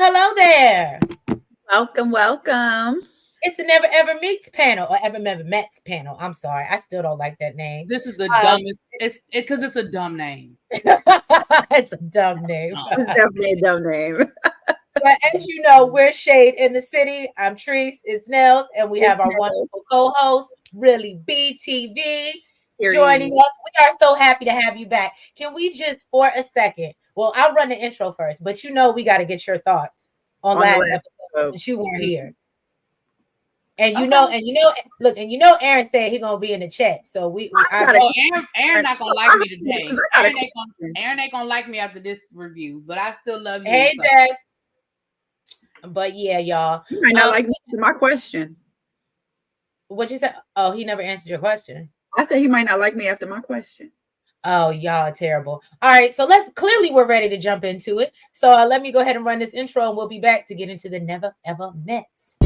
hello there. Welcome, welcome. It's the Never Ever Meets panel or Ever Never Mets panel. I'm sorry. I still don't like that name. This is the dumbest. It's because it's a dumb name. It's a dumb name. It's definitely a dumb name. But as you know, we're Shade in the City. I'm Treese, it's Nels, and we have our wonderful co-host, Really BTV, joining us. We are so happy to have you back. Can we just for a second? Well, I'll run the intro first, but we got to get your thoughts on last episode since you weren't here. And look, Aaron said he's gonna be in the chat. So Aaron not gonna like me today. Aaron ain't gonna like me after this review, but I still love you. Hey, Jess. But yeah, y'all. You might not like my question. What you said? Oh, he never answered your question. I said he might not like me after my question. Oh, y'all are terrible. All right, so we're ready to jump into it. So let me go ahead and run this intro, and we'll be back to get into the Never Ever Mets.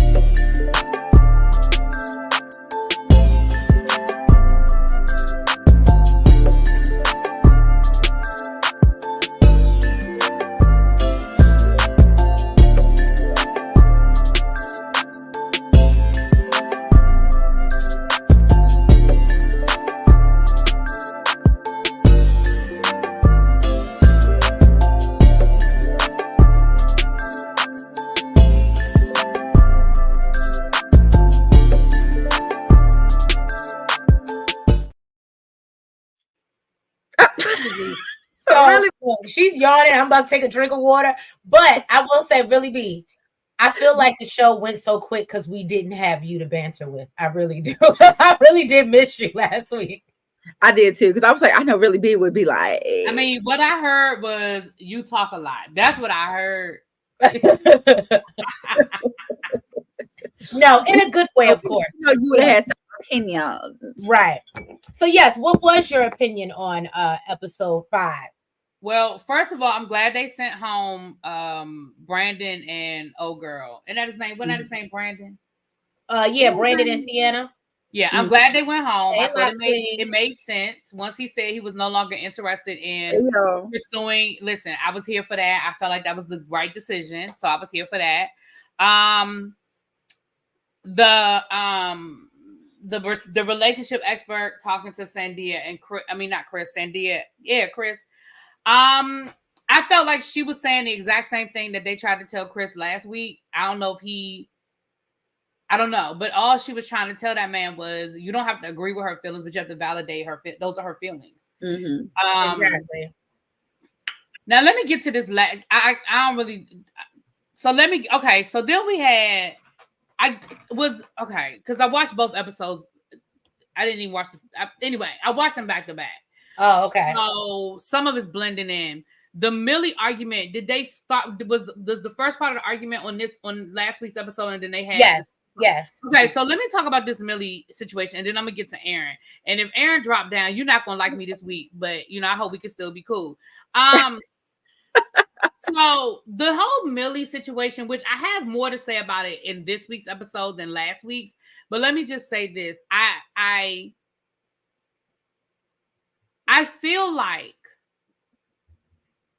She's yawning. I'm about to take a drink of water. But I will say, Really B, I feel like the show went so quick because we didn't have you to banter with. I really do. I really did miss you last week. I did too, because I was like, I know Really B would be like. I mean, what I heard was you talk a lot. That's what I heard. No, in a good way, of course. You would have had some opinions. Right. So yes, what was your opinion on episode 5? Well, first of all, I'm glad they sent home Brandon and old girl. And that his name? Wasn't that his name, Brandon? Yeah, Brandon and Sienna. Yeah, I'm glad they went home. I thought it made sense once he said he was no longer interested in pursuing. Listen, I was here for that. I felt like that was the right decision, so I was here for that. The relationship expert talking to Sandia and Chris, Sandia. Yeah, Chris. I felt like she was saying the exact same thing that they tried to tell Chris last week. I don't know, but all she was trying to tell that man was, you don't have to agree with her feelings, but you have to validate her. Those are her feelings. Mm-hmm. Exactly. Now let me get to this. I don't really. So let me. Okay, so then we had. Because I watched both episodes. I didn't even watch anyway. I watched them back to back. Oh, okay. So some of it's blending in. The Millie argument, did they start? Was the first part of the argument on last week's episode, and then they had yes. Okay, so let me talk about this Millie situation, and then I'm gonna get to Aaron. And if Aaron dropped down, you're not gonna like me this week, but I hope we can still be cool. So the whole Millie situation, which I have more to say about it in this week's episode than last week's, but let me just say this: I feel like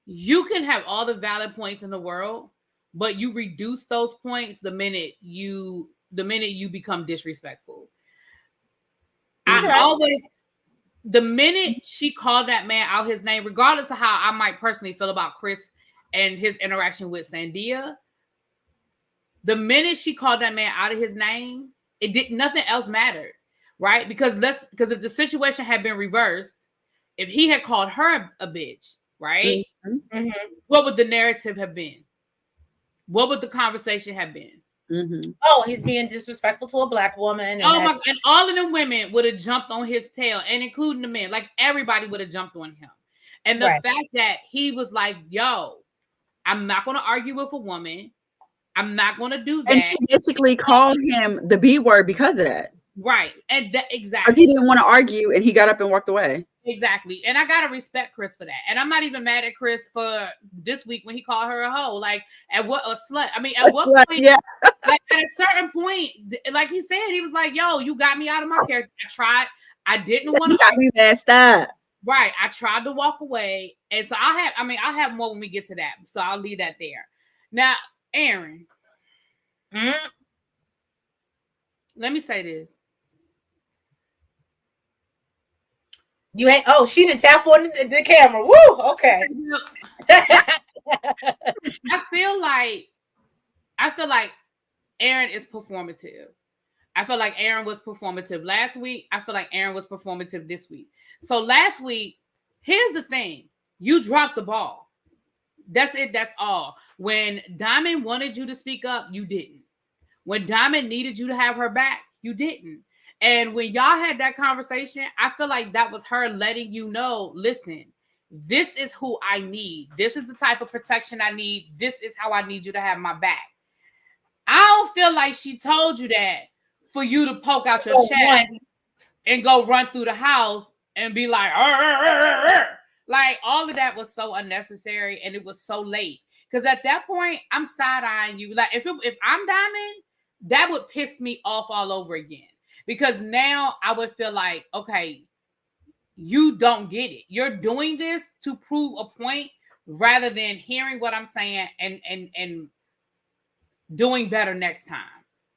you can have all the valid points in the world, but you reduce those points the minute you become disrespectful. Okay. The minute she called that man out his name, regardless of how I might personally feel about Chris and his interaction with Sandia, the minute she called that man out of his name, nothing else mattered, right? Because if the situation had been reversed, if he had called her a bitch, right? Mm-hmm. What would the narrative have been? What would the conversation have been? Mm-hmm. Oh, he's being disrespectful to a black woman. And all of the women would have jumped on his tail, and including the men. Like, everybody would have jumped on him. And the fact that he was like, yo, I'm not going to argue with a woman. I'm not going to do that. And she basically called him the B word because of that. Right. And exactly. Because he didn't want to argue, and he got up and walked away. Exactly. And I gotta respect Chris for that. And I'm not even mad at Chris for this week when he called her a hoe. Like, at what a slut. I mean, at what point? Yeah. Like, at a certain point, like he said, he was like, yo, you got me out of my character. I didn't want to. You got me messed up. Right. I tried to walk away. And so I'll have more when we get to that. So I'll leave that there. Now, Aaron. Mm. Let me say this. You ain't. Oh, she didn't tap on the camera. Woo. Okay. I feel like Aaron is performative. I feel like Aaron was performative last week. I feel like Aaron was performative this week. So last week, here's the thing: you dropped the ball. That's it. That's all. When Diamond wanted you to speak up, you didn't. When Diamond needed you to have her back, you didn't. And when y'all had that conversation, I feel like that was her letting you know, listen, this is who I need. This is the type of protection I need. This is how I need you to have my back. I don't feel like she told you that for you to poke out your chest and go run through the house and be like, arr, arr, arr, arr. Like all of that was so unnecessary and it was so late. Because at that point, I'm side-eyeing you. Like if I'm Diamond, that would piss me off all over again. Because now I would feel like, okay, you don't get it. You're doing this to prove a point rather than hearing what I'm saying and doing better next time.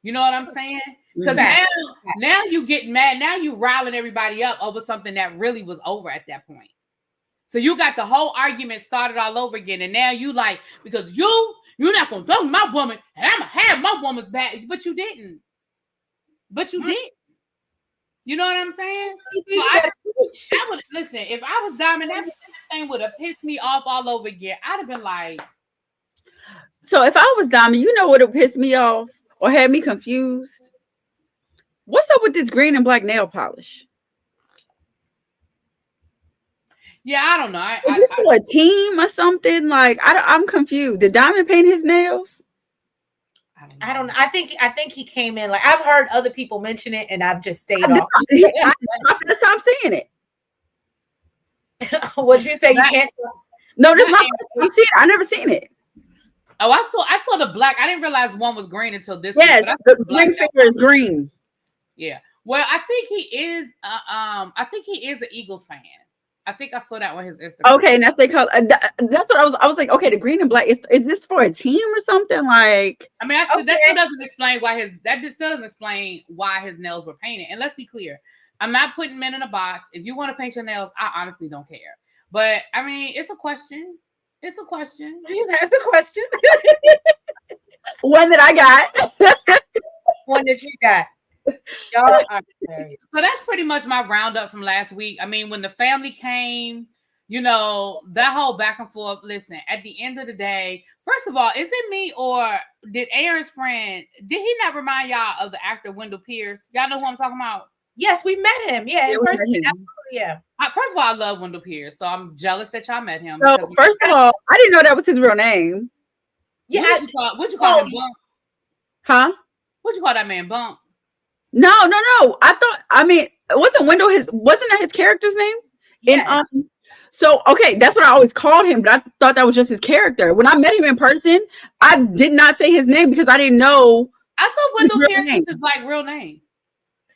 You know what I'm saying? Because now you getting mad. Now you riling everybody up over something that really was over at that point. So you got the whole argument started all over again. And now you like, because you're not going to throw my woman and I'm going to have my woman's back. But you didn't. But you did. You know what I'm saying? So I would listen. If I was Diamond, that thing would have pissed me off all over again. I'd have been like. So if I was Diamond, you know what would pissed me off or had me confused? What's up with this green and black nail polish? Yeah, I don't know. Is this for a team or something? Like I'm confused. Did Diamond paint his nails? I don't know. I think he came in like I've heard other people mention it, and I've just stayed off. I'm gonna stop seeing it. What'd you say? You can't. No, this is my first time seeing it. I never seen it. Oh, I saw the black. I didn't realize one was green until this. Yes, the ring finger is green. Yeah. Well, I think he is. I think he is an Eagles fan. I think I saw that on his Instagram. Okay, and that's they call. That's what I was like. Okay, the green and black. Is this for a team or something? Like, I mean, that still doesn't explain why still doesn't explain why his nails were painted. And let's be clear, I'm not putting men in a box. If you want to paint your nails, I honestly don't care. But I mean, it's a question. It's a question. You just asked the question. One that I got. One that you got. Y'all are hilarious. So that's pretty much my roundup from last week. I mean, when the family came, you know, that whole back and forth. Listen, at the end of the day, first of all, is it me or did Aaron's friend, did he not remind y'all of the actor Wendell Pierce? Y'all know who I'm talking about? Yes, we met him. Yeah, in person. Yeah. First of all, I love Wendell Pierce, so I'm jealous that y'all met him. So first of all, I didn't know that was his real name. Yeah, what'd you call him? Bump? Huh? What'd you call that man? Bump? No. Wasn't that his character's name? Yes. So okay, that's what I always called him, but I thought that was just his character. When I met him in person, I did not say his name because I didn't know. I thought Wendell Pierce was his like real name.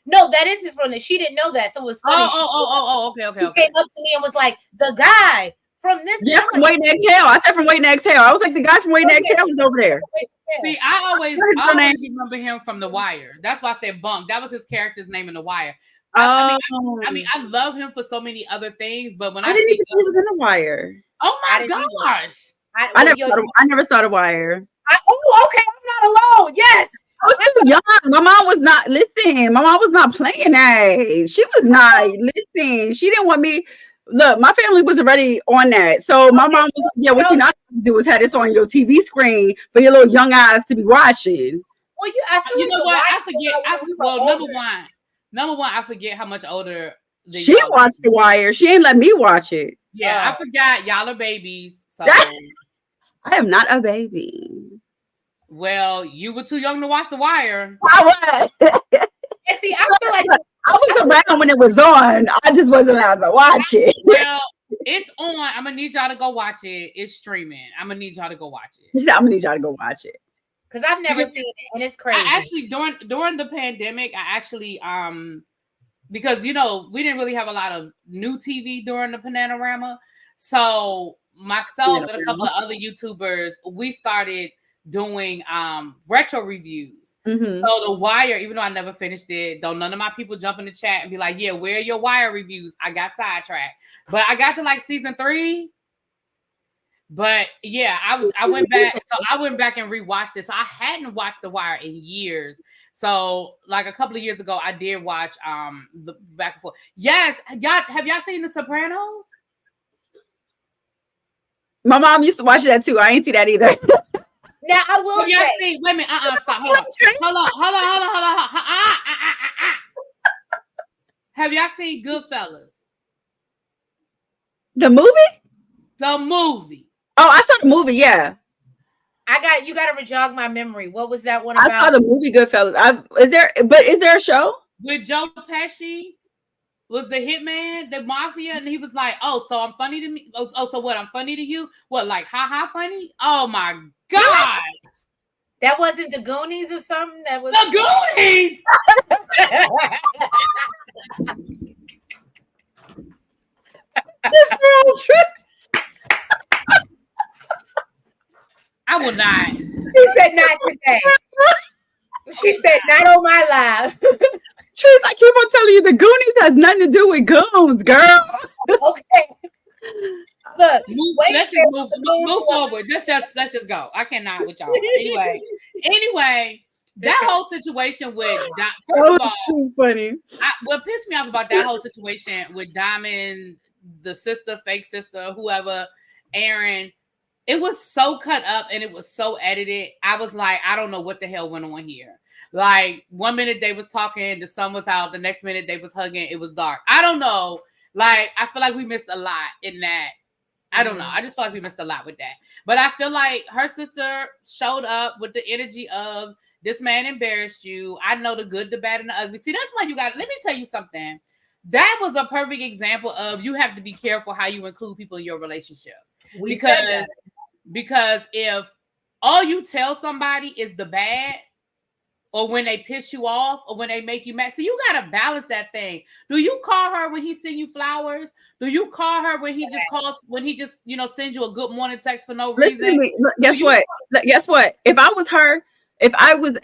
No, that is his real name. She didn't know that, so it was funny. Okay. She came up to me and was like, "The guy from this." Yeah, from Waiting to Exhale. I said from Waiting to Exhale. I was like, the guy from Waiting to Exhale was over there. See, I always remember him from The Wire. That's why I said Bunk. That was his character's name in The Wire. I mean, I love him for so many other things, but when I didn't think he was in The Wire. Oh my gosh! I never saw The Wire. Okay, I'm not alone. Yes. I was too young. My mom was not playing that. She was not listening. She didn't want me. Look, my family wasn't ready on that. So my mom was like, yeah, what you're not going to do is have this on your TV screen for your little young eyes to be watching. Well, you know what? I forget. Number one, I forget how much older she watched The Wire. She ain't let me watch it. Yeah, I forgot y'all are babies. So I am not a baby. Well, you were too young to watch The Wire. I was. And see, I feel like I was around when it was on. I just wasn't allowed to watch it. Well, it's on. I'm gonna need y'all to go watch it. It's streaming. I'm gonna need y'all to go watch it. I'm gonna need y'all to go watch it. Because I've never seen it, and it's crazy. I actually during the pandemic, I actually because you know we didn't really have a lot of new TV during the Panorama, so myself and a couple of other YouTubers, we started doing retro reviews. Mm-hmm. So The Wire, even though I never finished it, don't none of my people jump in the chat and be like, yeah, where are your Wire reviews? I got sidetracked. But I got to like season 3. But yeah, I went back. So I went back and rewatched this. So I hadn't watched The Wire in years. So like a couple of years ago, I did watch the back and forth. Yes, y'all have y'all seen The Sopranos? My mom used to watch that too. I ain't see that either. Now I will Have y'all say, seen? Wait a minute. Stop. Hold on. Have y'all seen Goodfellas? The movie? The movie. Oh, I saw the movie. Yeah, you got to jog my memory. What was that one I about? saw the movie Goodfellas. Is there a show With Joe Pesci? Was the hitman, the mafia, and he was like, "Oh, so I'm funny to me? Oh, so what? I'm funny to you? What, like, ha funny? Oh my god, That wasn't the Goonies or something. That was the Goonies." I will not. She said not today. She said not on my live. Trish, I keep on telling you, the Goonies has nothing to do with goons, girl. Okay. Look, let's just move forward. Let's just go. I cannot with y'all. Anyway, that whole situation with first of all, so funny. What pissed me off about that whole situation with Diamond, the sister, fake sister, whoever, Aaron, it was so cut up and it was so edited. I was like, I don't know what the hell went on here. Like, one minute they was talking, the sun was out, the next minute they was hugging, it was dark. I don't know. Like, I feel like we missed a lot in that. I don't know. I just feel like we missed a lot with that. But I feel like her sister showed up with the energy of, this man embarrassed you. I know the good, the bad, and the ugly. See, that's why let me tell you something. That was a perfect example of, you have to be careful how you include people in your relationship. Because if all you tell somebody is the bad, or when they piss you off, or when they make you mad. So you got to balance that thing. Do you call her when he send you flowers? Do you call her when he just calls, when he just, sends you a good morning text for no reason? Listen to me. Guess what? If I was her, if I was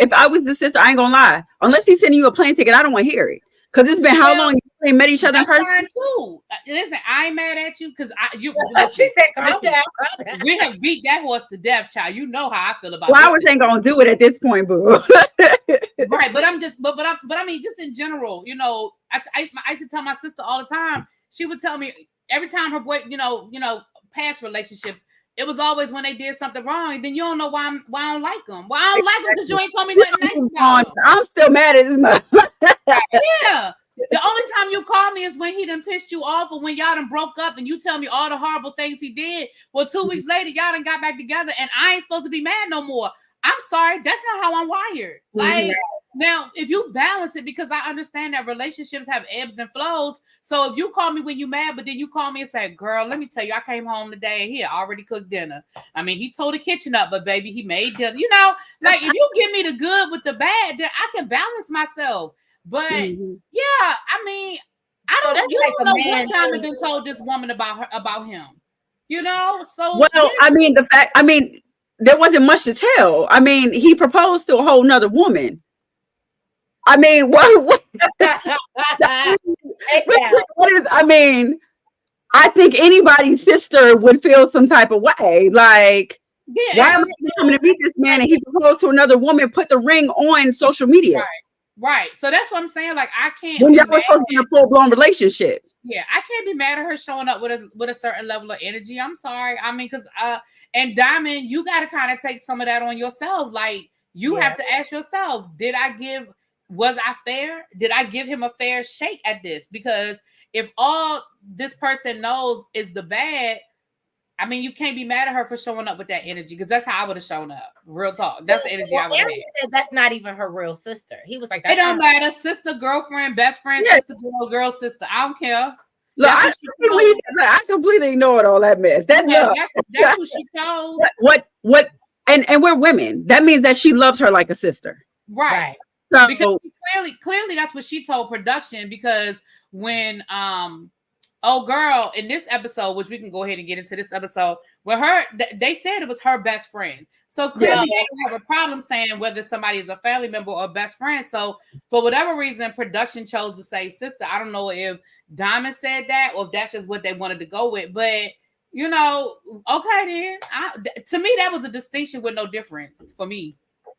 the sister, I ain't gonna lie. Unless he's sending you a plane ticket, I don't want to hear it. Because it's been how long you met each other in person? Fine too. Listen, I ain't mad at you because she said, calm down. We have beat that horse to death, child. You know how I feel about Flowers ain't gonna do it at this point, boo. Right, but I'm just, but I mean, just in general, I used to tell my sister all the time. She would tell me every time her boy, past relationships, it was always when they did something wrong. And then you don't know why I don't like them. Well, I don't like them because you ain't told me nothing nice about them. I'm still mad at his mother. Yeah. The only time you call me is when he done pissed you off, or when y'all done broke up and you tell me all the horrible things he did. Well, 2 weeks later, y'all done got back together and I ain't supposed to be mad no more. I'm sorry. That's not how I'm wired. Like, now, if you balance it, because I understand that relationships have ebbs and flows. So if you call me when you mad, but then you call me and say, girl, let me tell you, I came home today and he already cooked dinner. I mean, he tore the kitchen up, but baby, he made dinner. Like, if you give me the good with the bad, then I can balance myself. But yeah, I mean, I don't know what Diamond done told this woman about him. So well, I mean, there wasn't much to tell. I mean, he proposed to a whole nother woman. I mean, what is, I mean, I think anybody's sister would feel some type of way. Like, why am I coming to meet this man and he proposed to another woman, put the ring on social media? Right. So that's what I'm saying. Like, I can't. When y'all was supposed to be in a full-blown relationship. Yeah, I can't be mad at her showing up with a certain level of energy. I'm sorry. I mean, because and Diamond, you got to kind of take some of that on yourself. Like, you have to ask yourself, was I fair? Did I give him a fair shake at this? Because if all this person knows is the bad, I mean, you can't be mad at her for showing up with that energy, because that's how I would have shown up. Real talk. That's the energy I would have had. Said that's not even her real sister. He was like, it don't matter. Sister, girlfriend, best friend, sister, girl, sister. I don't care. Look, I completely ignored all that mess. That's who she chose. What? And we're women. That means that she loves her like a sister. Right. So, because clearly that's what she told production, because when Oh, girl, in this episode, which we can go ahead and get into this episode, with her, they said it was her best friend. So clearly they don't have a problem saying whether somebody is a family member or a best friend. So for whatever reason, production chose to say sister. I don't know if Diamond said that or if that's just what they wanted to go with. But, you know, okay then. To me, that was a distinction with no difference for me.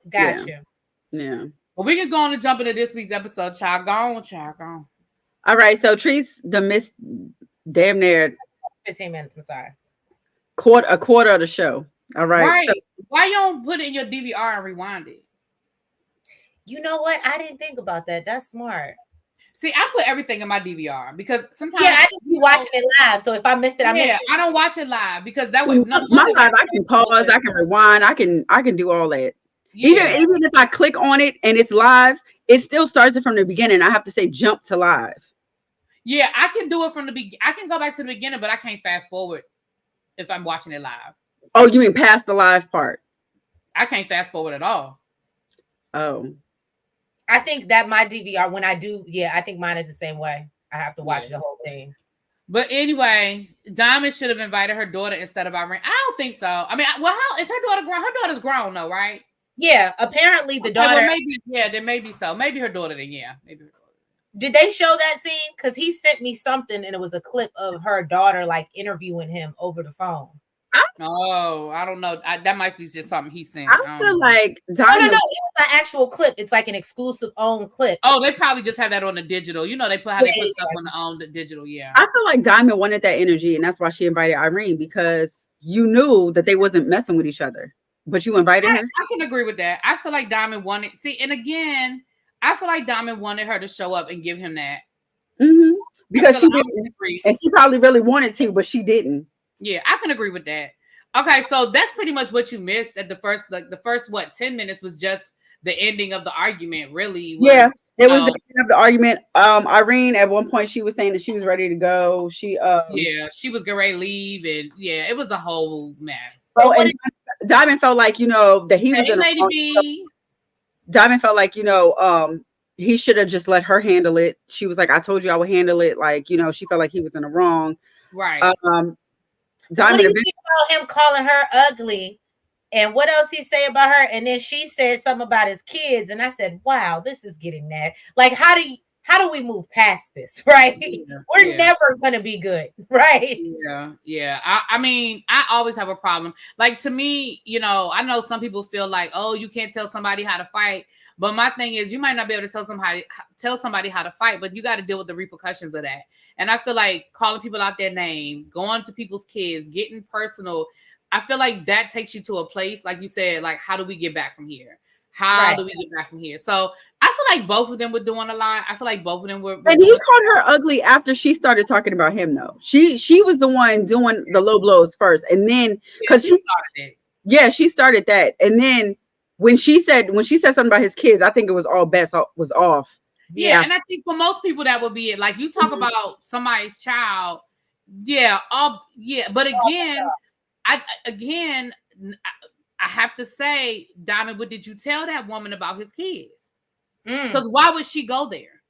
Gotcha. Yeah. But we can go on and jump into this week's episode. Child gone. All right, so Treese missed damn near 15 minutes. I'm sorry. A quarter of the show. All right. Right. So, why you don't put it in your DVR and rewind it? You know what? I didn't think about that. That's smart. See, I put everything in my DVR because sometimes I just be watching it live. So if I missed it, I missed it. I don't watch it live because that way my live I can pause, I can rewind, I can do all that. Yeah. Even if I click on it and it's live, it still starts it from the beginning. I have to say jump to live. Yeah, I can do it from the beginning. I can go back to the beginning, but I can't fast forward if I'm watching it live. Oh, you mean past the live part? I can't fast forward at all. Oh. I think that my DVR, when I do, I think mine is the same way. I have to watch the whole thing. But anyway, Diamond should have invited her daughter instead of Irene. I don't think so. I mean, well, how is her daughter grown? Her daughter's grown though, right? Yeah, apparently the daughter. Well, maybe, there may be so. Maybe her daughter then, maybe her daughter. Did they show that scene? Because he sent me something and it was a clip of her daughter like interviewing him over the phone. Oh, I don't know. That might be just something he sent. I feel like Diamond. No, it was an actual clip. It's like an exclusive own clip. Oh, they probably just had that on the digital. You know, they put stuff on the digital. Yeah. I feel like Diamond wanted that energy, and that's why she invited Irene, because you knew that they wasn't messing with each other, but you invited her. I can agree with that. I feel like Diamond wanted. See, and again, I feel like Diamond wanted her to show up and give him that. Mm-hmm. Because she didn't, and she probably really wanted to, but she didn't. Yeah, I can agree with that. Okay, so that's pretty much what you missed at the first 10 minutes was just the ending of the argument, really. It was the end of the argument. Irene, at one point, she was saying that she was ready to go. She was getting ready to leave, and it was a whole mess. So, and Diamond felt like, that he was in a Diamond felt like, he should have just let her handle it. She was like, I told you I would handle it. Like, she felt like he was in the wrong. Right. Diamond, what do you think about him calling her ugly? And what else he say about her? And then she said something about his kids. And I said, wow, this is getting mad. Like, how do we move past this? Right? We're never gonna be good, right? Yeah. I mean, I always have a problem. Like, to me, I know some people feel like, oh, you can't tell somebody how to fight. But my thing is, you might not be able to tell somebody how to fight, but you got to deal with the repercussions of that. And I feel like calling people out their name, going to people's kids, getting personal, I feel like that takes you to a place, like you said, like, how do we get back from here? How do we get back from here? So I feel like both of them were doing a lot. I feel like both of them were. And he called her ugly after she started talking about him, though. She was the one doing the low blows first, and then because she started it. Yeah, she started that, and then. When she said something about his kids, I think it was all bets was off. Yeah, and I think for most people that would be it. Like, you talk about somebody's child, But again, I have to say, Diamond, what did you tell that woman about his kids? Because why would she go there?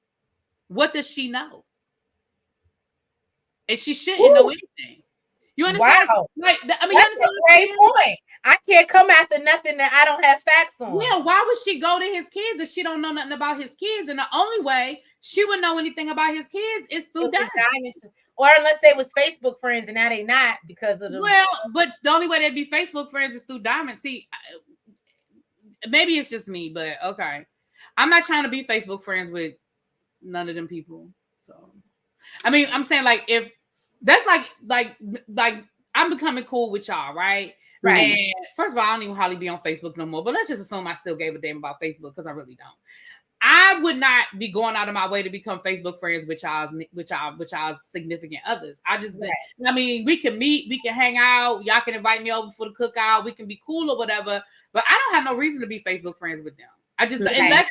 What does she know? And she shouldn't know anything. You understand? Wow. Like, I mean, that's a great point. I can't come after nothing that I don't have facts on. Yeah, why would she go to his kids if she don't know nothing about his kids? And the only way she would know anything about his kids is through Diamond. Or unless they was Facebook friends, and now they not because of the. Well, but the only way they'd be Facebook friends is through Diamond. See, maybe it's just me, but okay. I'm not trying to be Facebook friends with none of them people. So, I mean, I'm saying, like, if that's like I'm becoming cool with y'all, right? Right. And first of all, I don't even hardly be on Facebook no more, but let's just assume I still gave a damn about Facebook, because I really don't. I would not be going out of my way to become Facebook friends with y'all's significant others. I mean, we can meet, we can hang out, y'all can invite me over for the cookout, we can be cool or whatever, but I don't have no reason to be Facebook friends with them. Unless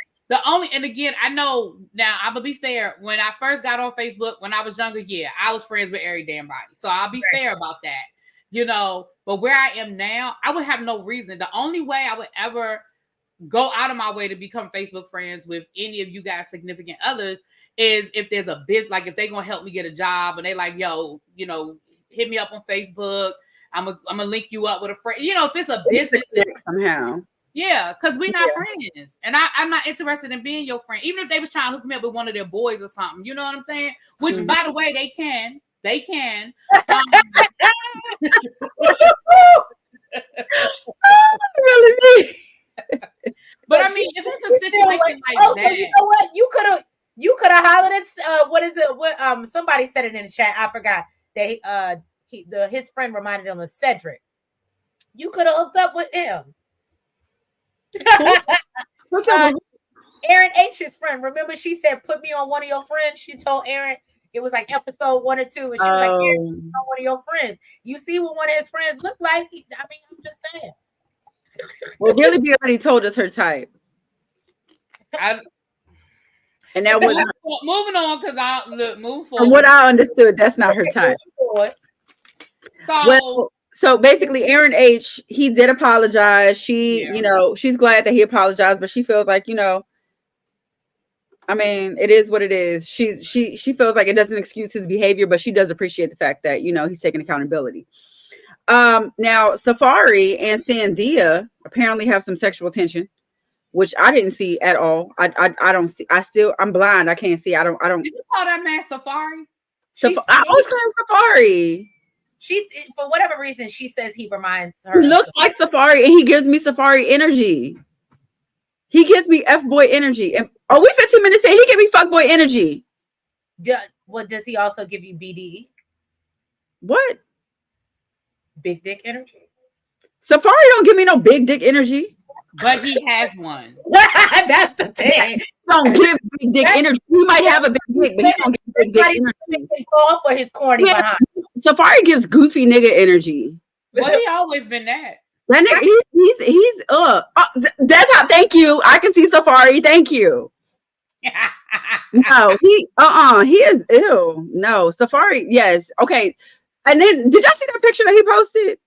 and again, I know now, I'm gonna be fair. When I first got on Facebook, when I was younger, I was friends with every damn body. So I'll be fair about that, but where I am now, I would have no reason. The only way I would ever go out of my way to become Facebook friends with any of you guys' significant others is if there's a bit like if they're gonna help me get a job and they like, yo, hit me up on Facebook. I'm gonna link you up with a friend. If it's a business somehow. Yeah, because we're not friends. And I'm not interested in being your friend. Even if they was trying to hook me up with one of their boys or something. You know what I'm saying? Which, by the way, they can. They can. Really? But I mean, if it's a situation like that. So you know what? You could have hollered at what is it? What somebody said it in the chat. I forgot. His friend reminded him of Cedric. You could have hooked up with him. Aaron H's friend. Remember, she said, "Put me on one of your friends." She told Aaron it was like episode 1 or 2, and she was like, "Aaron, on one of your friends." You see what one of his friends looked like? I'm just saying. Well, Billy B already told us her type, and that was moving on because move forward. From what I understood, that's not her type. So basically, Aaron H, he did apologize. She, she's glad that he apologized, but she feels like, I mean, it is what it is. She feels like it doesn't excuse his behavior, but she does appreciate the fact that, he's taking accountability. Now Safari and Sandia apparently have some sexual tension, which I didn't see at all. I don't see. I'm blind. I can't see. I don't. Did you call that man Safari? I always call him Safari. She, for whatever reason, she says he reminds her. He looks like Safari, and he gives me Safari energy. He gives me F-boy energy. And we 15 minutes in, he give me fuckboy energy. Does he also give you BDE? What? Big dick energy? Safari don't give me no big dick energy. But he has one. That's the thing. He don't give big dick energy. He might have a big dick, but he don't give big dick energy. He fall for his corny behind. Safari gives goofy nigga energy. Well, he always been that. That nigga, he's that's how. Thank you. I can see Safari. Thank you. No, he is ew. No, Safari. Yes. Okay. And then, did y'all see that picture that he posted?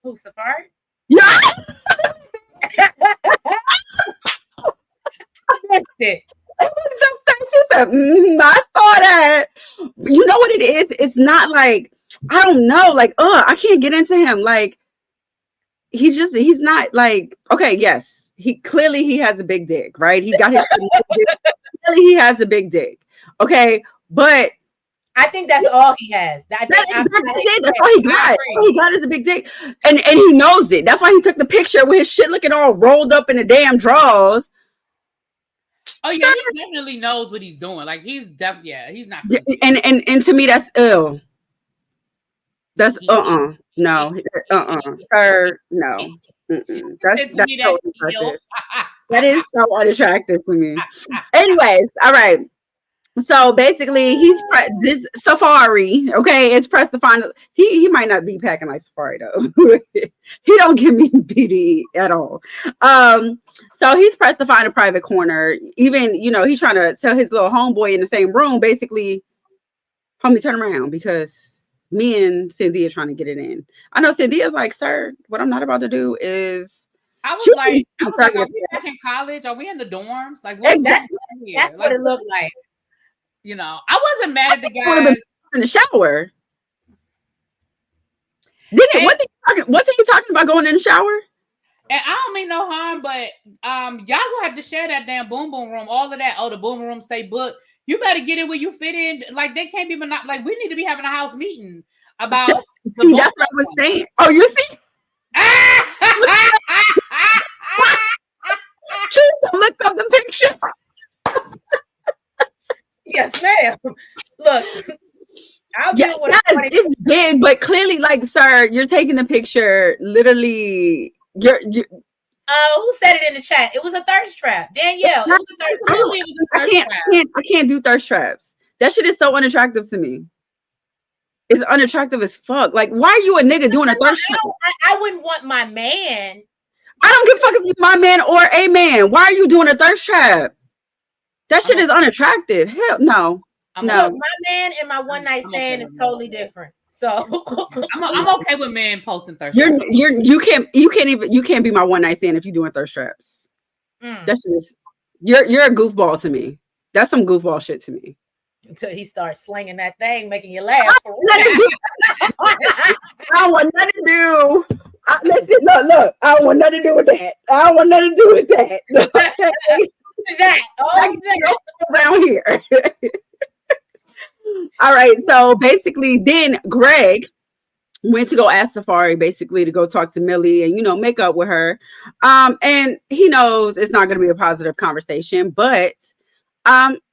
Who, Safari? Yeah. I missed it. I saw that. You know what it is? It's not like, I don't know. Like, I can't get into him. Like, he's not like, okay, yes. He has a big dick, right? He got his clearly he has a big dick. Okay. But I think that's all he has. That's exactly it. That's all he got. All he got is a big dick. And he knows it. That's why he took the picture with his shit looking all rolled up in the damn drawers. Oh yeah, he definitely knows what he's doing. Like he's he's not. And to me, that's ill. That's no, sir, no. That's so unattractive. That is so unattractive for me. Anyways, all right. So basically, this Safari, okay, it's pressed to find. He might not be packing like Safari though. He don't give me BD at all. So he's pressed to find a private corner. Even he's trying to tell his little homeboy in the same room, basically, homie, turn around because me and Cynthia are trying to get it in. I know Cynthia's like, sir, what I'm not about to do is. I was like, are we back in college? Are we in the dorms? Like, that's what it looked like. I wasn't mad at the guys in the shower. Wasn't he talking about going in the shower? And I don't mean no harm, but y'all gonna have to share that damn boom boom room. All of that. Oh, the boom room stay booked. You better get it where you fit in. Like they can't be like we need to be having a house meeting about. That's what I was saying. Oh, you see. Look up the picture. Yes, ma'am. Look, I'll deal with it. It's big, but clearly, like, sir, you're taking the picture. Literally, you're. Who said it in the chat? It was a thirst trap, Danielle. It was a thirst trap. I can't do thirst traps. That shit is so unattractive to me. It's unattractive as fuck. Like, why are you a nigga doing a thirst trap? I wouldn't want my man. I don't give a fuck if you're my man or a man. Why are you doing a thirst trap? That shit is unattractive. Hell no. No. Look, my man and my one night stand is totally different. So I'm okay with men posting thirst. You can't be my one night stand if you're doing thirst traps. That's just you're a goofball to me. That's some goofball shit to me. Until he starts slinging that thing, making you laugh for Nothing real. I don't want nothing to do. Listen, look. I don't want nothing to do with that. I don't want nothing to do with that. Okay, that, I all can that. go around here. All right. So basically, then Greg went to go ask Safari basically to go talk to Millie and make up with her. And he knows it's not going to be a positive conversation, but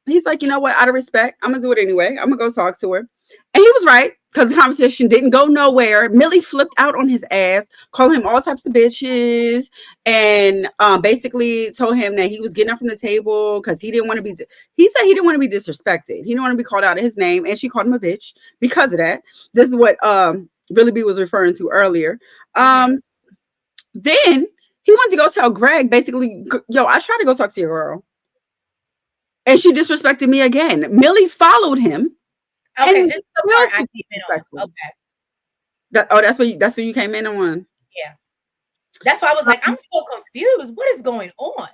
he's like, you know what? Out of respect, I'm gonna do it anyway. I'm gonna go talk to her. And he was right because the conversation didn't go nowhere. Millie flipped out on his ass, called him all types of bitches, and basically told him that he was getting up from the table because he didn't want to be. He said he didn't want to be disrespected. He didn't want to be called out of his name, and she called him a bitch because of that. This is what Billy B was referring to earlier. Then he went to go tell Greg basically, yo, I tried to go talk to your girl. And she disrespected me again. Millie followed him. Okay, this is the part I came in on. Okay. That's where you came in on. Yeah. That's why I was like, I'm so confused. What is going on?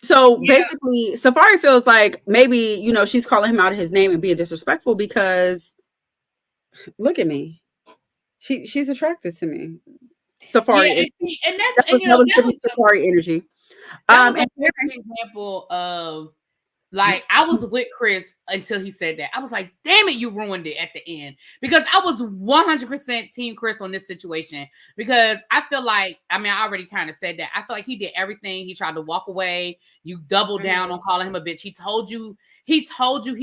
So basically, Safari feels like maybe, she's calling him out of his name and being disrespectful because look at me. She's attracted to me. Safari. And that was Safari energy. That was a perfect example of like I was with Chris until he said that. I was like, damn it, you ruined it at the end. Because I was 100% team Chris on this situation. Because I feel like, I already kind of said that. I feel like he did everything. He tried to walk away. You doubled down on calling him a bitch. He told you he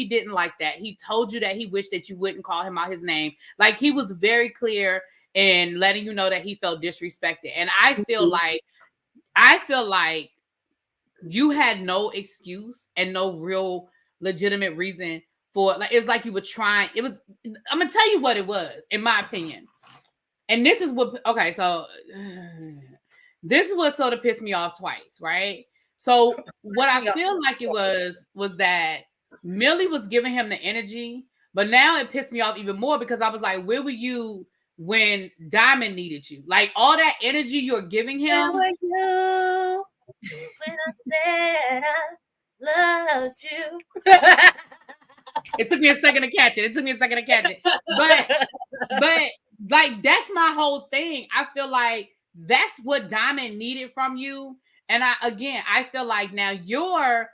didn't like that. He told you that he wished that you wouldn't call him out his name. Like he was very clear in letting you know that he felt disrespected. And I feel like you had no excuse and no real legitimate reason for it. Like it was like you were trying. I'm gonna tell you what it was, in my opinion. And this is what so this is what sort of pissed me off twice, right? So what I feel like it was that Millie was giving him the energy, but now it pissed me off even more because I was like, where were you when Diamond needed you? Like all that energy you're giving him. Where were you when I said I loved you? It took me a second to catch it. But like that's my whole thing. I feel like that's what Diamond needed from you. And I feel like now you're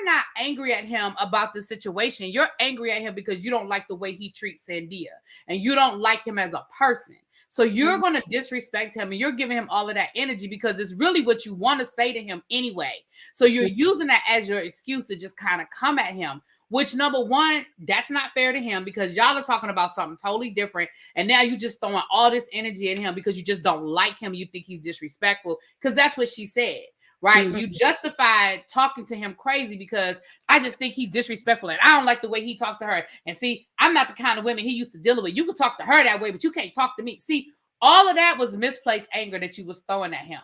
not angry at him about the situation. You're angry at him because you don't like the way he treats Sandia and you don't like him as a person. So you're going to disrespect him and you're giving him all of that energy because it's really what you want to say to him anyway. So you're using that as your excuse to just kind of come at him, which number one, that's not fair to him because y'all are talking about something totally different. And now you just throwing all this energy at him because you just don't like him. You think he's disrespectful because that's what she said. Right. You justified talking to him crazy because I just think he's disrespectful and I don't like the way he talks to her. And see, I'm not the kind of women he used to deal with. You can talk to her that way, but you can't talk to me. See, all of that was misplaced anger that you was throwing at him.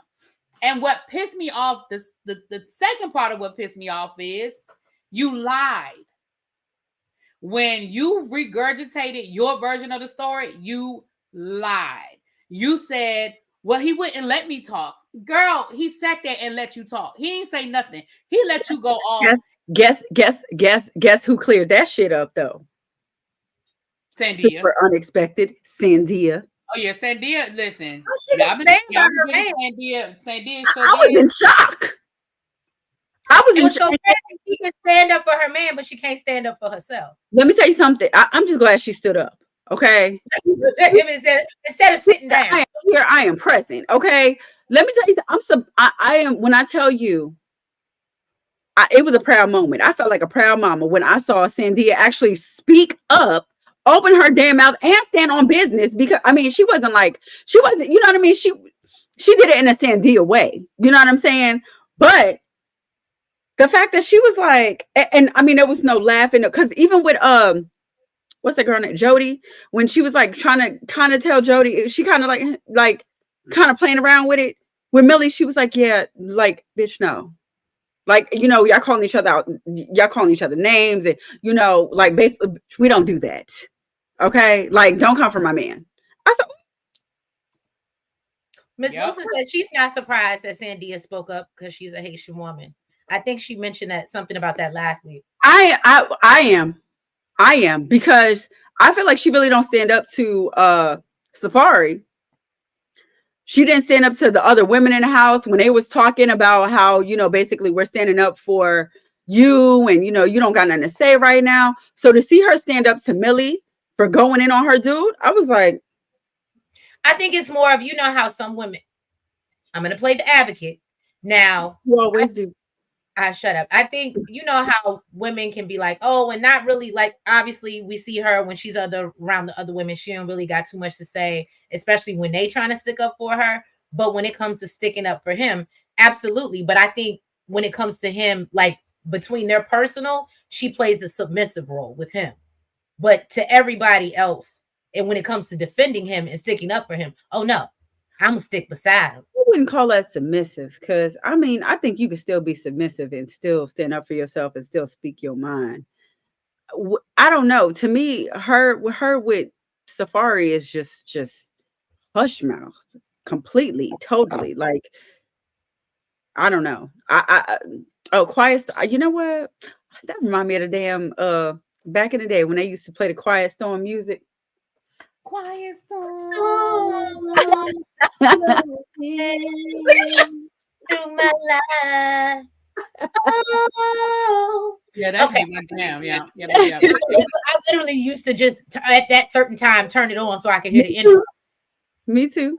And what pissed me off, the second part of what pissed me off is you lied. When you regurgitated your version of the story, you lied. You said, well, he wouldn't let me talk. Girl, he sat there and let you talk. He ain't say nothing. He let you go off. Guess who cleared that shit up though? Sandia. Super unexpected. Sandia. Oh yeah, Sandia. Listen, Sandia. I was in shock. So she can stand up for her man, but she can't stand up for herself. Let me tell you something. I'm just glad she stood up. Okay. Instead of sitting down. I am present. Okay. Let me tell you, I am, when I tell you, it was a proud moment. I felt like a proud mama when I saw Sandia actually speak up, open her damn mouth and stand on business because, she wasn't, you know what I mean? She did it in a Sandia way. You know what I'm saying? But the fact that she was like, and there was no laughing because even with, what's that girl named Jody? When she was like trying to kind of tell Jody, she kind of like kind of playing around with it. With Millie, she was like, yeah, like, bitch, no. Like, y'all calling each other out, y'all calling each other names and, like basically we don't do that. Okay. Like, don't come for my man. I said, Miss Wilson says she's not surprised that Sandia spoke up because she's a Haitian woman. I think she mentioned that something about that last week. I am because I feel like she really don't stand up to Safari. She didn't stand up to the other women in the house when they was talking about how, basically we're standing up for you and, you don't got nothing to say right now. So to see her stand up to Millie for going in on her dude, I was like. I think it's more of, how some women, I'm going to play the advocate. Now. You always do. I shut up. I think how women can be like, oh, and not really like, obviously we see her when she's around the other women, she don't really got too much to say, especially when they trying to stick up for her. But when it comes to sticking up for him, absolutely. But I think when it comes to him, like between their personal, she plays a submissive role with him. But to everybody else, and when it comes to defending him and sticking up for him, oh no, I'm gonna stick beside him. I wouldn't call that submissive because I think you can still be submissive and still stand up for yourself and still speak your mind. I don't know. To me, her with Safari is just hush mouth completely, totally. Like I don't know. Quiet. You know what? That remind me of the damn back in the day when they used to play the Quiet Storm music. Quiet storm. Through my life. Oh. Yeah, that's okay. My jam. Yeah. I literally used to just at that certain time turn it on so I could hear the intro. Me too.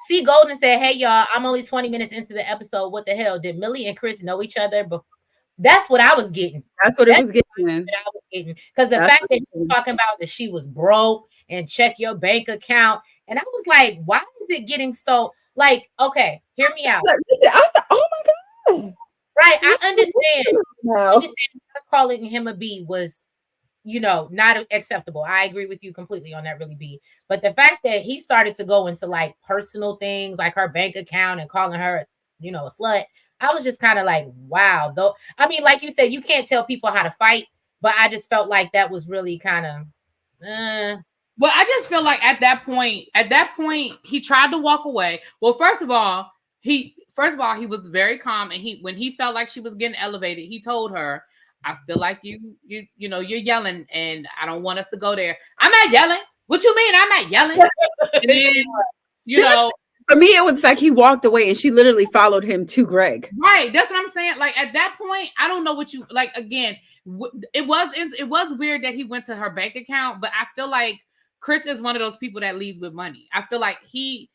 C Golden said, "Hey y'all, I'm only 20 minutes into the episode. What the hell? Did Millie and Chris know each other before?" That's what I was getting. That's what it was getting. Because the fact that he was talking about that she was broke and check your bank account, and I was like, why is it getting so like? Okay, hear me out. Oh my god! Right, I understand. I understand calling him a B was, not acceptable. I agree with you completely on that, really B. But the fact that he started to go into like personal things, like her bank account and calling her, a slut. I was just kind of like, wow. Though, I mean, like you said, you can't tell people how to fight, but I just felt like that was really kind of. Well, I just feel like at that point, he tried to walk away. Well, first of all, he was very calm, and when he felt like she was getting elevated, he told her, "I feel like you're yelling, and I don't want us to go there." I'm not yelling. What you mean? I'm not yelling. And then, for me, it was the fact he walked away and she literally followed him to Greg. Right. That's what I'm saying. Like at that point, I don't know what you like. Again, it was weird that he went to her bank account, but I feel like Chris is one of those people that leads with money. I feel like he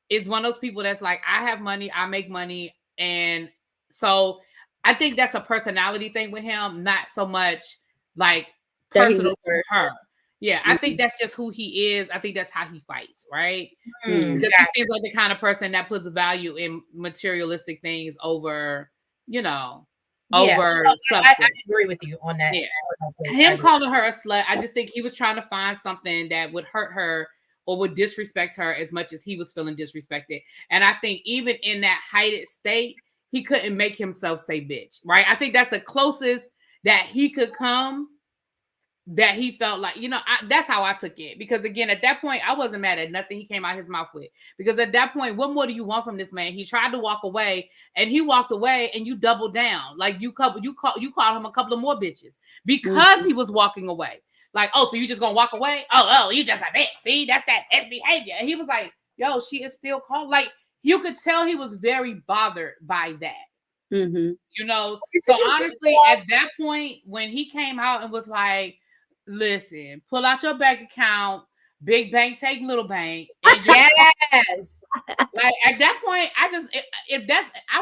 is one of those people that's like, I have money, I make money. And so I think that's a personality thing with him, not so much like personal to her. Yeah, I think that's just who he is. I think that's how he fights, right? Because he seems like the kind of person that puts value in materialistic things over, over substance. I agree with you on that. Yeah. Him calling her a slut, I just think he was trying to find something that would hurt her or would disrespect her as much as he was feeling disrespected. And I think even in that heightened state, he couldn't make himself say bitch, right? I think that's the closest that he could come that he felt like, that's how I took it. Because again, at that point, I wasn't mad at nothing he came out his mouth with. Because at that point, what more do you want from this man? He tried to walk away, and he walked away, and you doubled down. Like you called him a couple of more bitches because he was walking away. Like, oh, so you just gonna walk away? Oh, you just a bitch. See, that's that bitch behavior. And he was like, yo, she is still called. Like you could tell he was very bothered by that. So honestly, at that point, when he came out and was like, listen, pull out your bank account, big bank take little bank. And yes. Like at that point, I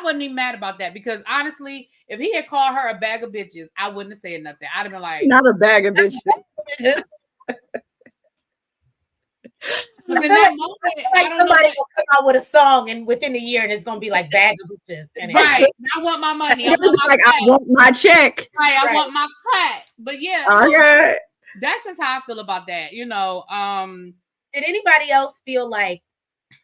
wasn't even mad about that, because honestly, if he had called her a bag of bitches, I wouldn't have said nothing. I'd have been like, not a bag of bitches. In that moment, like somebody will come out with a song and within a year, and it's gonna be like bag of bitches. Right. I want my money. I want my check. Right. I want my cut. But yeah. Okay. That's just how I feel about that. Did anybody else feel like,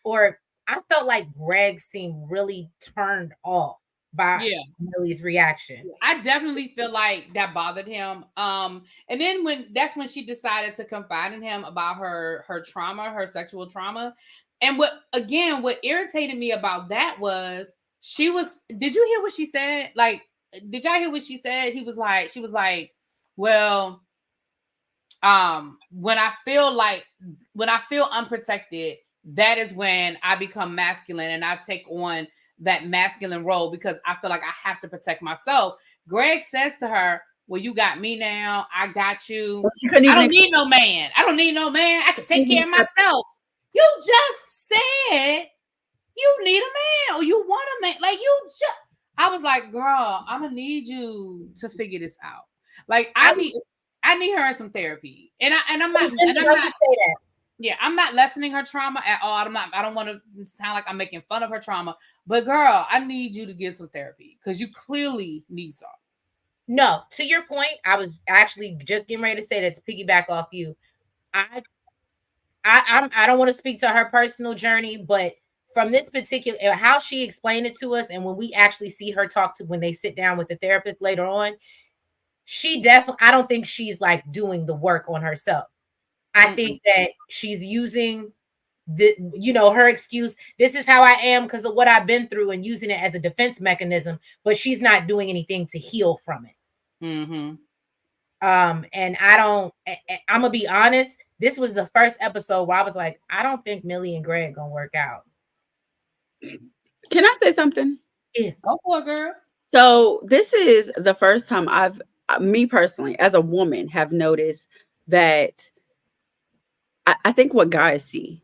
or I felt like Greg seemed really turned off by Millie's reaction. I definitely feel like that bothered him. And then that's when she decided to confide in him about her trauma, her sexual trauma. And what irritated me about that was did you hear what she said? Like, did y'all hear what she said? She was like, well, when I feel unprotected, that is when I become masculine and I take on that masculine role because I feel like I have to protect myself. Greg says to her, well, you got me now. I got you. I don't need no man. I don't need no man. I can take care of myself. You just said you need a man or you want a man. Like you just, I was like, girl, I'm gonna need you to figure this out. Like I need her in some therapy. And I'm not say that. Yeah, I'm not lessening her trauma at all. I don't want to sound like I'm making fun of her trauma. But girl, I need you to get some therapy because you clearly need some. No, to your point, I was actually just getting ready to say that to piggyback off you. I don't want to speak to her personal journey, but from this particular how she explained it to us, and when we actually see her talk to when they sit down with the therapist later on, she definitely I don't think she's like doing the work on herself. I think that she's using her excuse, this is how I am because of what I've been through, and using it as a defense mechanism, but she's not doing anything to heal from it. Mm-hmm. And I'm gonna be honest, this was the first episode where I was like, I don't think Millie and Greg gonna work out. Can I say something? Yeah, go for it, girl. So this is the first time me personally, as a woman, have noticed that I think what guys see,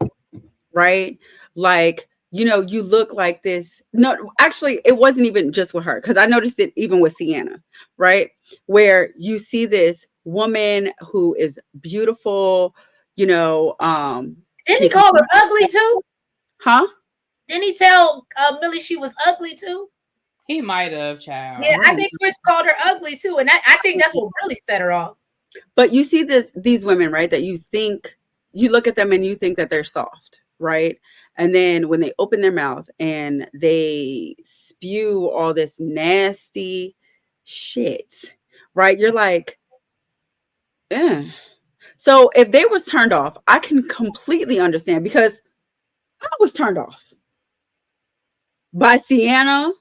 right? Like, you look like this. No, actually, it wasn't even just with her, because I noticed it even with Sienna, right? Where you see this woman who is beautiful, Didn't he call her ugly too? Huh? Didn't he tell Millie she was ugly too? He might have, child. Yeah, I think Chris called her ugly too, and I think that's what really set her off. But you see these women, right? That you look at them and you think that they're soft, right? And then when they open their mouth and they spew all this nasty shit, right? You're like, eh. So if they was turned off, I can completely understand, because I was turned off by Sienna,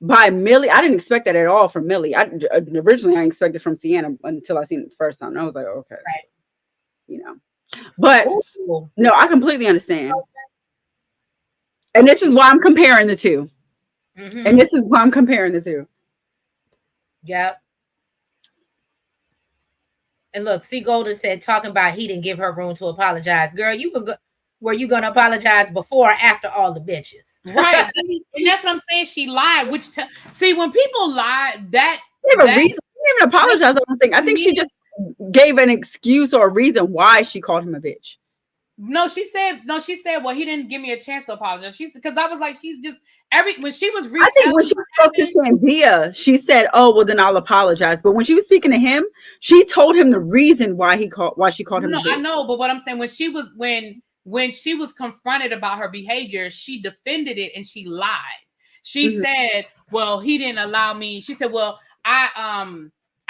by Millie. I didn't expect that at all from Millie. Originally I expected from Sienna until I seen it the first time. And I was like, okay, right. But ooh. No, I completely understand. Okay. And this is why I'm comparing the two. Mm-hmm. And this is why I'm comparing the two. Yep. And look, C. Golden said, talking about he didn't give her room to apologize. Girl, were you going to apologize before or after all the bitches? Right. And that's what I'm saying. She lied. See, when people lie, that... They have a reason. She didn't even apologize, I don't think. I think she just gave an excuse or a reason why she called him a bitch. No, she said, well, he didn't give me a chance to apologize. Because I was like, she's just when she was I think when she spoke to Sandia, she said, oh, well, then I'll apologize. But when she was speaking to him, she told him the reason why she called him a bitch. I know, but what I'm saying, when she was confronted about her behavior, she defended it and she lied. She said, well, he didn't allow me. She said, well,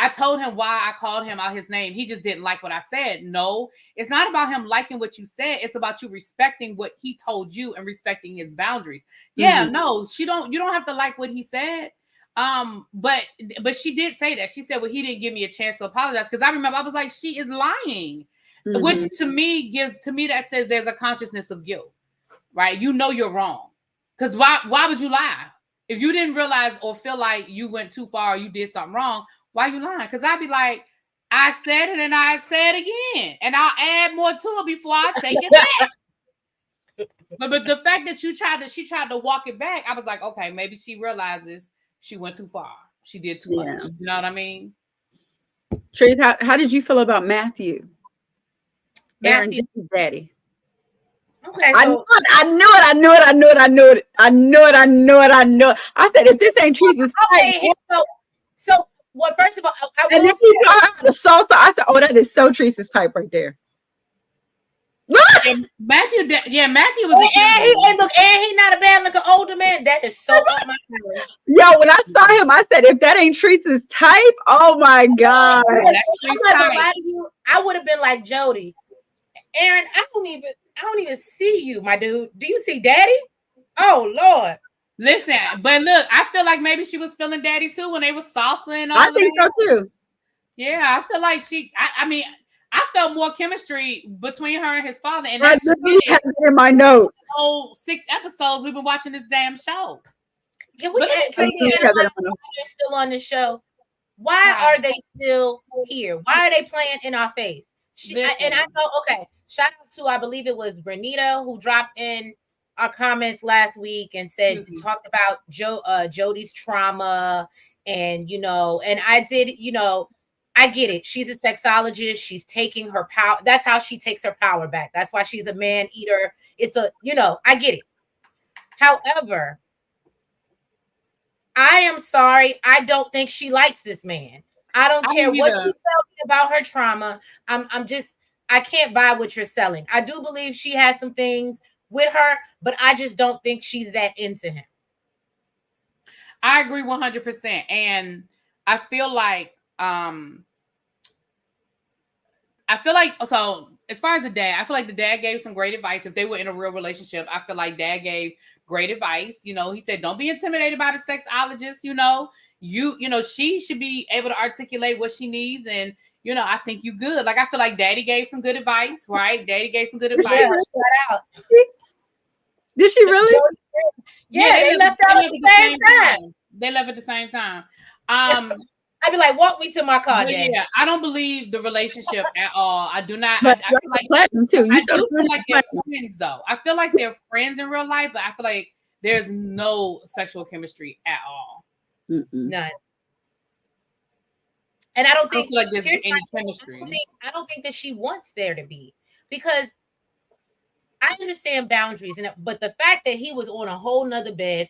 I told him why I called him out his name. He just didn't like what I said. No, it's not about him liking what you said. It's about you respecting what he told you and respecting his boundaries. Yeah, no, you don't have to like what he said. But she did say that. She said, well, he didn't give me a chance to apologize. Because I remember I was like, she is lying. Which to me that says there's a consciousness of guilt, right? You know you're wrong. Because why would you lie? If you didn't realize or feel like you went too far or you did something wrong, why you lying? Because I'd be like, I said it and I say it again. And I'll add more to it before I take it back. but the fact that she tried to walk it back, I was like, okay, maybe she realizes she went too far. She did too much. You know what I mean? Trace, how did you feel about Matthew? Aaron Jeffrey's daddy. Okay, I knew it. I said, if this ain't Teresa's type. So well, first of all, and then he taught her the salsa. I said, oh, that is so Teresa's type right there. Matthew was and he not a bad looking older man. That is so up my alley. Yo, when I saw him, I said, if that ain't Teresa's type, oh my God. I'm not gonna lie to you. I would have been like Jody. Aaron, I don't even see you, my dude. Do you see Daddy? Oh Lord. Listen, but look, I feel like maybe she was feeling daddy too when they was salsa and all I of think that. so too. Yeah, I feel like I mean, I felt more chemistry between her and his father, and I that's literally have it in my notes. whole 6 episodes we've been watching this damn show. Can we But can I we literally analyze have it in why my notes. they're still on the show? Why are they still here? Why are they playing in our face? And I know, okay, shout out to, I believe it was Renita who dropped in our comments last week and said, talked about Jody's trauma. And, you know, and I did, you know, I get it. She's a sexologist. She's taking her power. That's how she takes her power back. That's why she's a man eater. It's a, you know, I get it. However, I am sorry. I don't think she likes this man. I don't care what you tell me about her trauma. I'm just, I can't buy what you're selling. I do believe she has some things with her, but I just don't think she's that into him. I agree 100%. And I feel like so as far as the dad, I feel like the dad gave some great advice. If they were in a real relationship, I feel like dad gave great advice. You know, he said, don't be intimidated by the sexologist. You know, you know, she should be able to articulate what she needs. And, you know, I think you good. Like, I feel like daddy gave some good advice, right? Daddy gave some good advice. Yeah, shout out. Did she really? Yeah, they left out at the same time. They left at the same time. I'd be like, walk me to my car, Dad. Yeah, I don't believe the relationship at all. I do not. But I feel like platinum too. I do feel like they're friends, though. I feel like they're friends in real life, but I feel like there's no sexual chemistry at all. None. And I don't think feel like there's any chemistry. I don't think that she wants there to be, because I understand boundaries, but the fact that he was on a whole nother bed,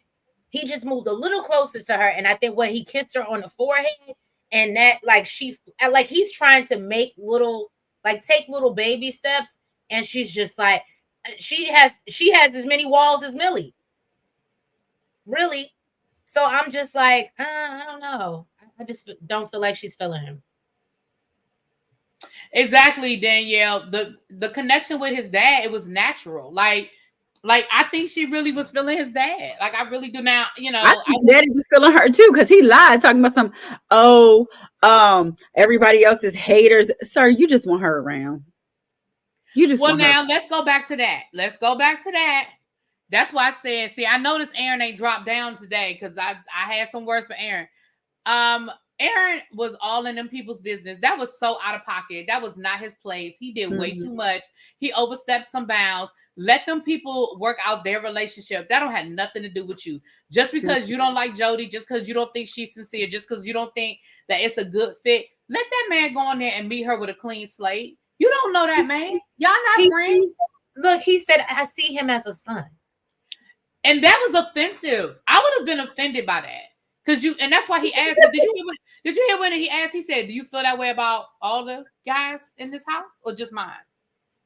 he just moved a little closer to her, and I think he kissed her on the forehead, and that he's trying to make take little baby steps, and she's just like, she has as many walls as Millie, really. So I'm just like, I don't know. I just don't feel like she's feeling him. Exactly, Danielle. The connection with his dad, it was natural. Like I think she really was feeling his dad. Like, I really do now. You know, I think daddy was feeling her too, because he lied talking about everybody else is haters. Sir, you just want her around. You just want now her. Let's go back to that. That's why I said, see, I noticed Aaron ain't dropped down today because I had some words for Aaron. Aaron was all in them people's business. That was so out of pocket. That was not his place. He did way too much. He overstepped some bounds. Let them people work out their relationship. That don't have nothing to do with you. Just because you don't like Jody, just because you don't think she's sincere, just because you don't think that it's a good fit, let that man go in there and meet her with a clean slate. You don't know that man. Y'all not friends. Look, he said, I see him as a son. And that was offensive. I would have been offended by that. And that's why he asked, did you hear when he asked, he said, do you feel that way about all the guys in this house or just mine?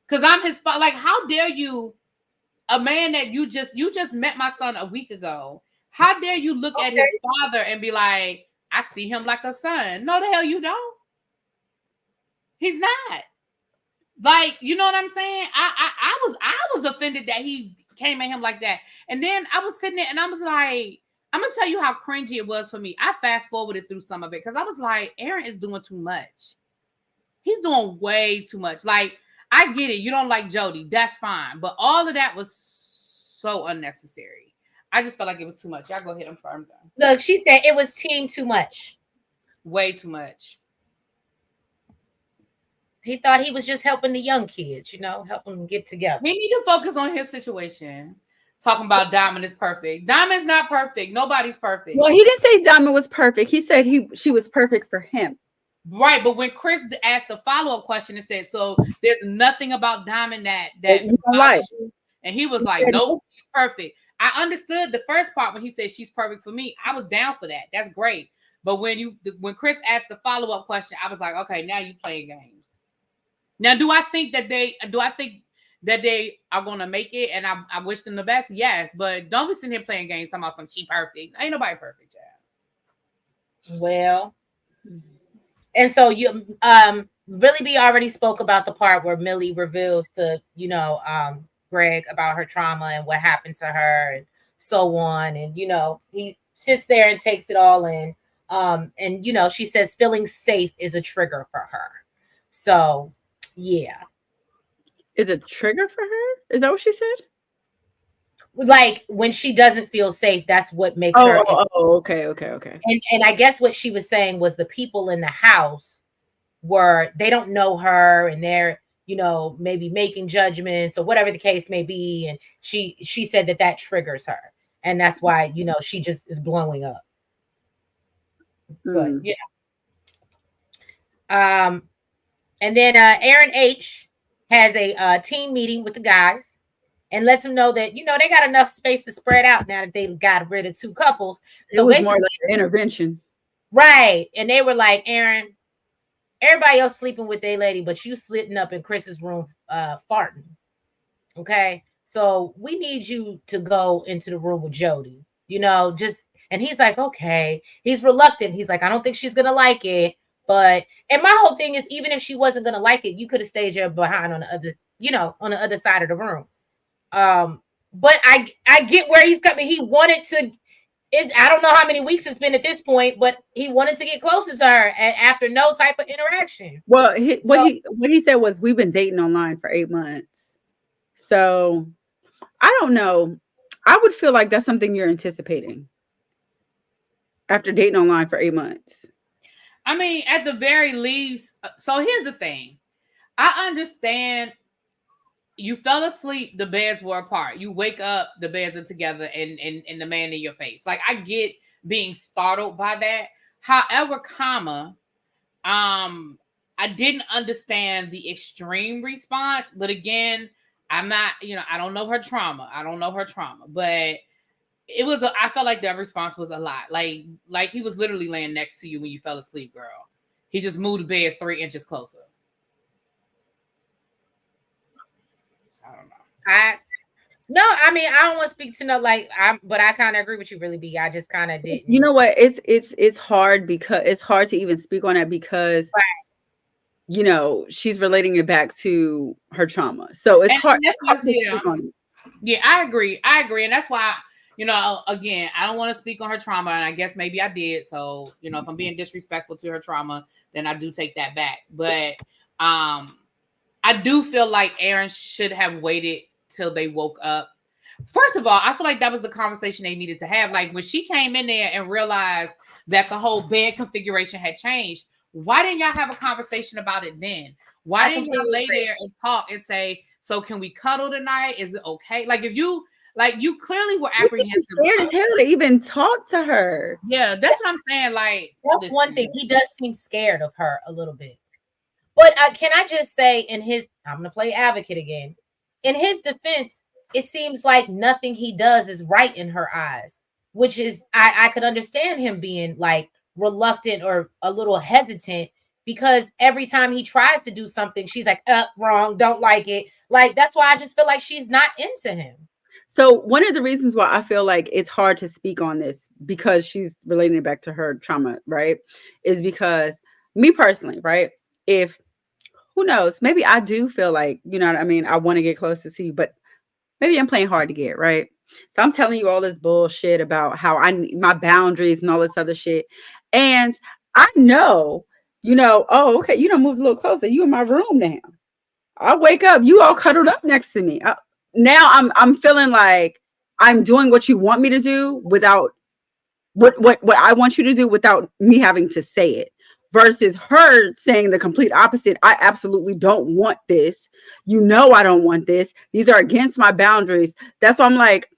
Because I'm his father. Like, how dare you, a man that you just met my son a week ago, how dare you look at his father and be like, I see him like a son? No, the hell you don't. He's not. Like, you know what I'm saying? I was offended that he came at him like that. And then I was sitting there and I was like, I'm gonna tell you how cringy it was for me. I fast forwarded through some of it because I was like, Aaron is doing too much. He's doing way too much. Like, I get it. You don't like Jody. That's fine. But all of that was so unnecessary. I just felt like it was too much. Y'all go ahead. I'm sorry. I'm done. Look, she said it was team too much. Way too much. He thought he was just helping the young kids, helping them get together. He need to focus on his situation. Talking about Diamond is perfect. Diamond's not perfect. Nobody's perfect. Well, he didn't say Diamond was perfect. He said she was perfect for him. Right, but when Chris asked the follow-up question, it said, so there's nothing about Diamond that you like. And he was like, nope, she's perfect. I understood the first part when he said she's perfect for me. I was down for that. That's great. But when Chris asked the follow-up question, I was like, okay, now you playing games. Now, do I think that they are gonna make it, and I wish them the best? Yes, but don't be sitting here playing games talking about some she perfect. Ain't nobody perfect, child. Well, and so you Really B already spoke about the part where Millie reveals to Greg about her trauma and what happened to her, and so on. And he sits there and takes it all in. And she says feeling safe is a trigger for her. So yeah. Is a trigger for her? Is that what she said? Like when she doesn't feel safe, that's what makes her. Okay. And I guess what she was saying was the people in the house they don't know her, and they're maybe making judgments or whatever the case may be, and she said that triggers her, and that's why she just is blowing up. But and then Aaron H has a team meeting with the guys and lets them know that they got enough space to spread out now that they got rid of 2 couples. So it was more like an intervention, right? And they were like, Aaron, everybody else sleeping with their lady, but you sitting up in Chris's room farting. Okay, so we need you to go into the room with Jody. And he's like, okay. He's reluctant. He's like, I don't think she's gonna like it. And my whole thing is, even if she wasn't gonna like it, you could have stayed your behind on the other, on the other side of the room. But I get where he's coming. He wanted to. I don't know how many weeks it's been at this point, but he wanted to get closer to her after no type of interaction. Well, what he said was, we've been dating online for 8 months. So I don't know. I would feel like that's something you're anticipating after dating online for 8 months. I mean, at the very least. So here's the thing. I understand you fell asleep, the beds were apart. You wake up, the beds are together, and the man in your face. Like, I get being startled by that. However, I didn't understand the extreme response. But again, I'm not, I don't know her trauma. But I felt like that response was a lot. Like he was literally laying next to you when you fell asleep, girl. He just moved the beds 3 inches closer. I don't know. I mean, I don't want to speak to but I kind of agree with you, really, B. I just kind of didn't. You know what? It's hard because it's hard to even speak on that because she's relating it back to her trauma. So it's hard to speak on it. Yeah, I agree. And that's why, again, I don't want to speak on her trauma, and I guess maybe I did. So, if I'm being disrespectful to her trauma, then I do take that back. But I do feel like Aaron should have waited till they woke up. First of all, I feel like that was the conversation they needed to have. Like, when she came in there and realized that the whole bed configuration had changed, why didn't y'all have a conversation about it then? Why didn't y'all lay there and talk and say, so can we cuddle tonight? Is it okay? Like, if you clearly were apprehensive. Scared as hell to even talk to her. Yeah, that's what I'm saying. Like, that's one thing. He does seem scared of her a little bit. But can I just say, I'm going to play advocate again. In his defense, it seems like nothing he does is right in her eyes, which is, I could understand him being like reluctant or a little hesitant, because every time he tries to do something, she's like, wrong, don't like it. Like, that's why I just feel like she's not into him. So one of the reasons why I feel like it's hard to speak on this, because she's relating it back to her trauma, right, is because me personally, right, if who knows, maybe I do feel like, you know what I mean, I want to get close to you, but maybe I'm playing hard to get, right? So I'm telling you all this bullshit about how my boundaries and all this other shit. And I know, oh, okay, you don't move a little closer. You in my room now. I wake up, you all cuddled up next to me. Now I'm feeling like I'm doing what you want me to do without what I want you to do without me having to say it. Versus her saying the complete opposite. I absolutely don't want this. I don't want this. These are against my boundaries. That's why I'm like,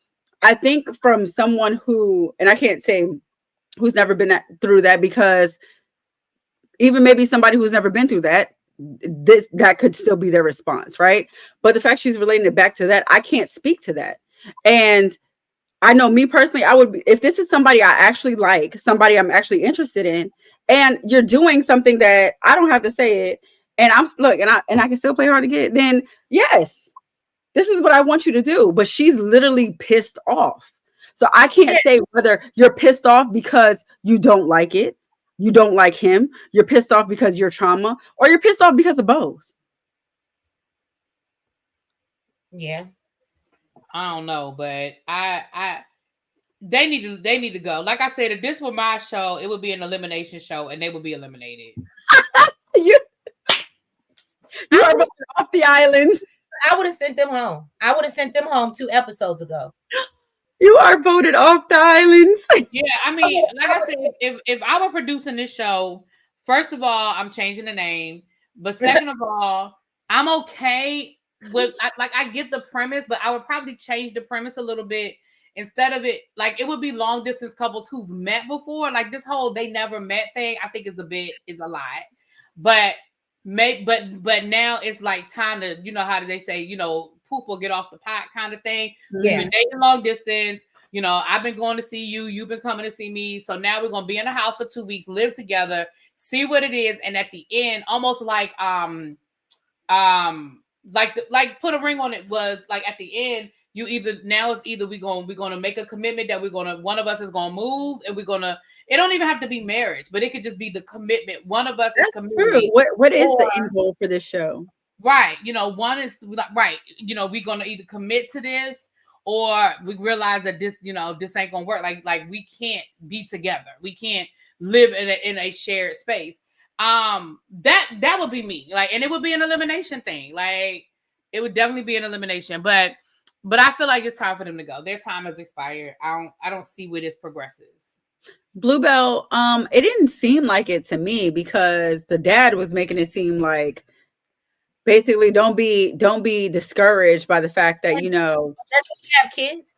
I think from someone who, and I can't say who's never been through that, because even maybe somebody who's never been through that, that could still be their response, right? But the fact she's relating it back to that, I can't speak to that. And I know me personally, I would be, if this is somebody I actually like, somebody I'm actually interested in, and you're doing something that I don't have to say it, and I can still play hard to get, then yes, this is what I want you to do. But she's literally pissed off. So I can't say whether you're pissed off because you don't like it, you don't like him, you're pissed off because you're trauma, or you're pissed off because of both. Yeah. I don't know, but I They need to go. Like I said, if this were my show, it would be an elimination show, and they would be eliminated. you are off the island. I would have sent them home. I would have sent them home 2 episodes ago. You are voted off the islands. Yeah, I mean, like I said, if I were producing this show, first of all, I'm changing the name. But second of all, I'm okay with I get the premise, but I would probably change the premise a little bit. Instead of it, like it would be long distance couples who've met before. Like this whole they never met thing, I think is a lot. But now it's like time to, you know, how do they say, you know, poop or get off the pot kind of thing. Yeah. We've been dating long distance. You know, I've been going to see you. You've been coming to see me. So now we're gonna be in the house for 2 weeks, live together, see what it is, and at the end, almost like put a ring on it was like at the end. We're gonna make a commitment that one of us is gonna move, and it don't even have to be marriage, but it could just be the commitment. One of us That's is committed. true. What is the end goal for this show? Right. You know, one is right. You know, we're gonna either commit to this or we realize that this, you know, this ain't gonna work. Like we can't be together. We can't live in a shared space. That would be me. Like, and it would be an elimination thing. Like, it would definitely be an elimination, but I feel like it's time for them to go. Their time has expired. I don't see where this progresses. Bluebell, it didn't seem like it to me because the dad was making it seem like basically don't be discouraged by the fact that, you know, doesn't he have kids?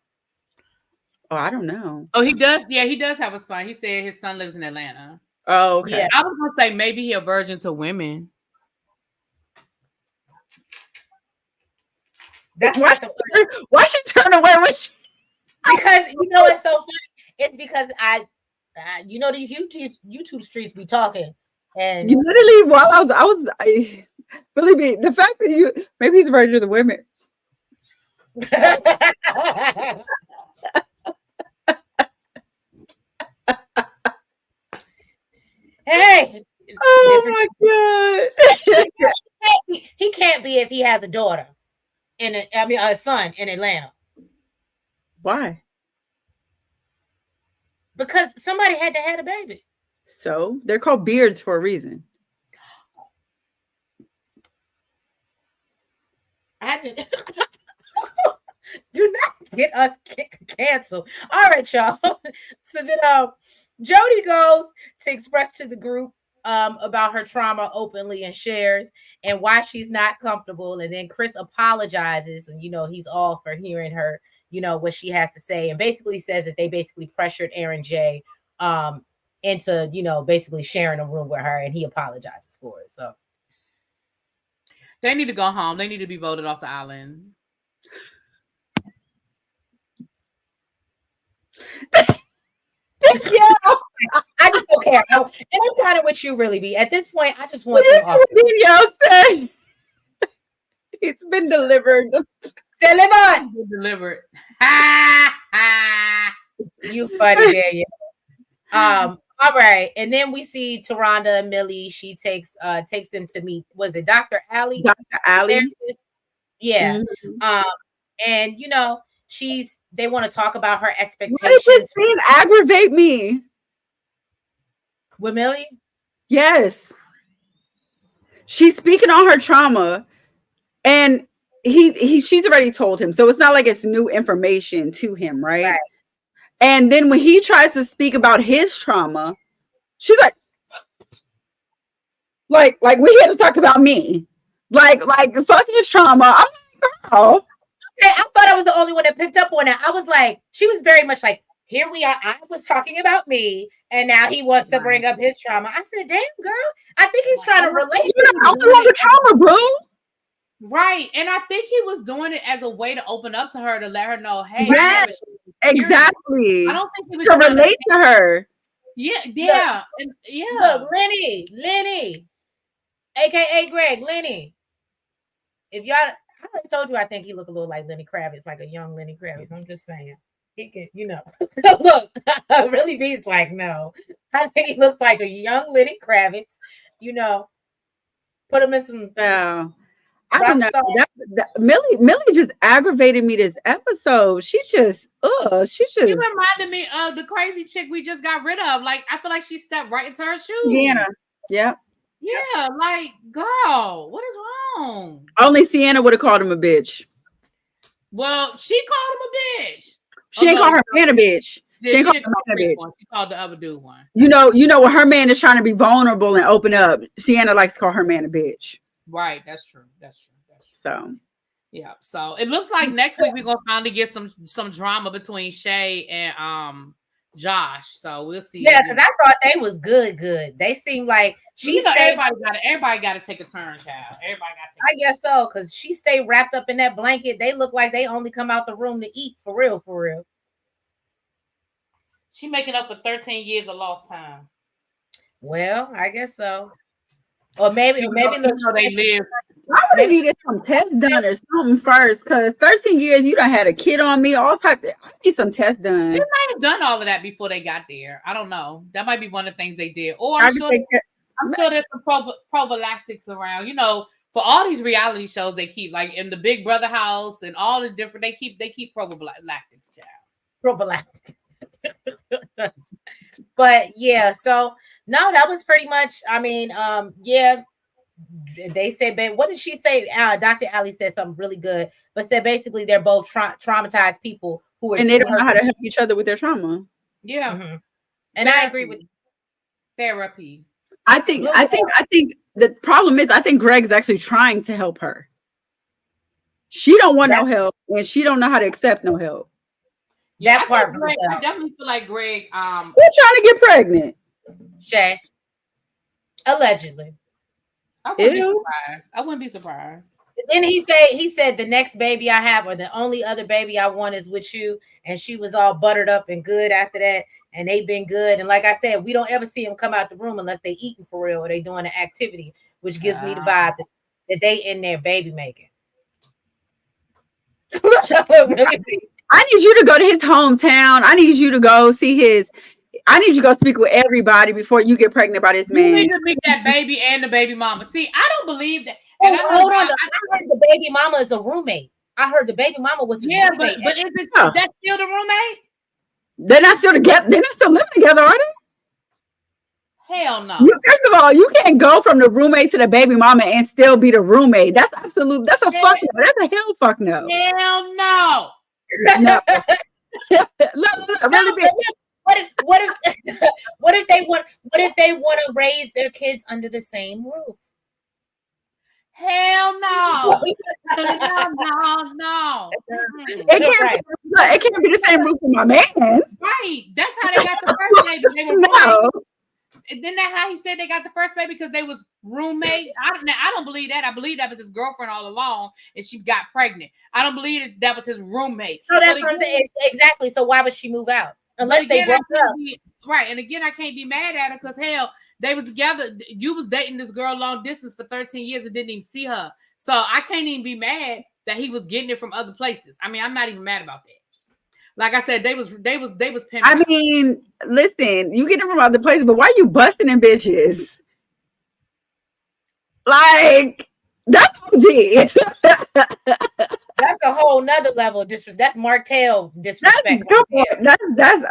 Oh, I don't know. Oh, he does. Yeah, he does have a son. He said his son lives in Atlanta. Oh, okay. Yeah. I was gonna say maybe he a virgin to women. That's why she turn away with you? Because you know it's so funny. It's because you know these YouTube streets be talking, and you literally while I believe me, the fact that maybe he's a virgin to women. Hey! Oh my god! He can't be if he has a daughter, a son in Atlanta. Why? Because somebody had to have a baby. So they're called beards for a reason. I didn't. Do not get us canceled. All right, y'all. So then Jody goes to express to the group about her trauma openly and shares and why she's not comfortable. And then Chris apologizes, and you know, he's all for hearing her, you know, what she has to say, and basically says that they basically pressured Aaron J into, you know, basically sharing a room with her, and he apologizes for it. So they need to go home. They need to be voted off the island. Yeah, I just don't care. And I'm kind of with you, really, B. At this point, I just want them off. Say? It's been delivered. Delivered. You funny, Daniel. All right, and then we see Taronda and Millie. She takes them to meet. Was it Dr. Allie? Dr. Allie. Yeah. Mm-hmm. And you know, they want to talk about her expectations. Why does this scene aggravate me? With Millie? Yes. She's speaking on her trauma, and she's already told him, so it's not like it's new information to him, right? And then when he tries to speak about his trauma, she's like we here to talk about me, like fuck his trauma. I'm like, girl. Okay, I thought I was the only one that picked up on it. I was like, she was very much like, here we are. I was talking about me, and now he wants to bring up his trauma. I said, damn, girl. I think he's trying to relate. You're not out there on the trauma, bro. Right. And I think he was doing it as a way to open up to her, to let her know, hey. Yes, exactly. I don't think he was to relate to her. Yeah, yeah. Look, Lenny, aka Greg, Lenny. If y'all, I already told you I think he look a little like Lenny Kravitz, like a young Lenny Kravitz. I'm just saying. He could, you know. Look, really B's like, no. I think he looks like a young Lenny Kravitz, you know. Put him in some. Yeah. I don't know. Millie just aggravated me this episode. She just. You reminded me of the crazy chick we just got rid of. Like, I feel like she stepped right into her shoes. Yeah. Yeah, like, girl, what is wrong? Only Sienna would have called him a bitch. Well, she called him a bitch. She ain't called her man a bitch. Yeah, she didn't call Chris one. She called the other dude one. You know when her man is trying to be vulnerable and open up, Sienna likes to call her man a bitch. Right, that's true. So yeah. So it looks like next week we're gonna finally get some drama between Shay and Josh. So we'll see. Yeah, because I thought they was good. They seemed like everybody got to take a turn, child. I guess so, because she stayed wrapped up in that blanket. They look like they only come out the room to eat for real. She making up for 13 years of lost time. Well, I guess so. Or maybe they live. I would have needed some tests done or something first, because 13 years you done had a kid on me, all types. I need some tests done. They might have done all of that before they got there. I don't know. That might be one of the things they did. Or I'm sure there's some prophylactics around. You know, for all these reality shows they keep, like in the Big Brother house and all the different, they keep prophylactics, child. Prophylactics. But yeah, so no, that was pretty much. I mean, yeah. They said, babe, what did she say? Dr. Ali said something really good, but said basically they're both traumatized people who are, and they don't know how to help each other with their trauma. Yeah, and I agree with therapy. I think the problem is I think Greg's actually trying to help her. She don't want no help, and she don't know how to accept no help. Yeah, I definitely feel like Greg. We're trying to get pregnant. Shay, allegedly. I wouldn't be surprised. Then he said the next baby I have, or the only other baby I want, is with you. And she was all buttered up and good after that, and they've been good. And like I said, we don't ever see them come out the room unless they eating for real or they doing an activity, which gives me the vibe that they in there baby making. I need you to go to his hometown. I need you to go see his. I need you to go speak with everybody before you get pregnant by this man. You need to meet that baby and the baby mama. See, I don't believe that. And hold on, I heard the baby mama is a roommate. I heard the baby mama was his roommate. But is that still the roommate? They're not still together. They're not still living together, are they? Hell no. First of all, you can't go from the roommate to the baby mama and still be the roommate. That's a fuck no. That's a hell fuck no. Hell no. No. Look, really big. What if they want to raise their kids under the same roof? Hell no. No. It can't be the same roof for my man. Right. That's how they got the first baby. They were no. And then that's how he said they got the first baby, because they was roommates. I don't believe that. I believe that was his girlfriend all along, and she got pregnant. I don't believe that was his roommate. So that's what I'm saying. Exactly. So why would she move out? Unless they broke up. Right. And again, I can't be mad at her because hell, they was together. You was dating this girl long distance for 13 years and didn't even see her. So I can't even be mad that he was getting it from other places. I mean, I'm not even mad about that. Like I said, they was pimping. I mean, listen, you get it from other places, but why you busting them bitches? Like, that's OD. That's a whole nother level of disrespect. That's Martell disrespect. That's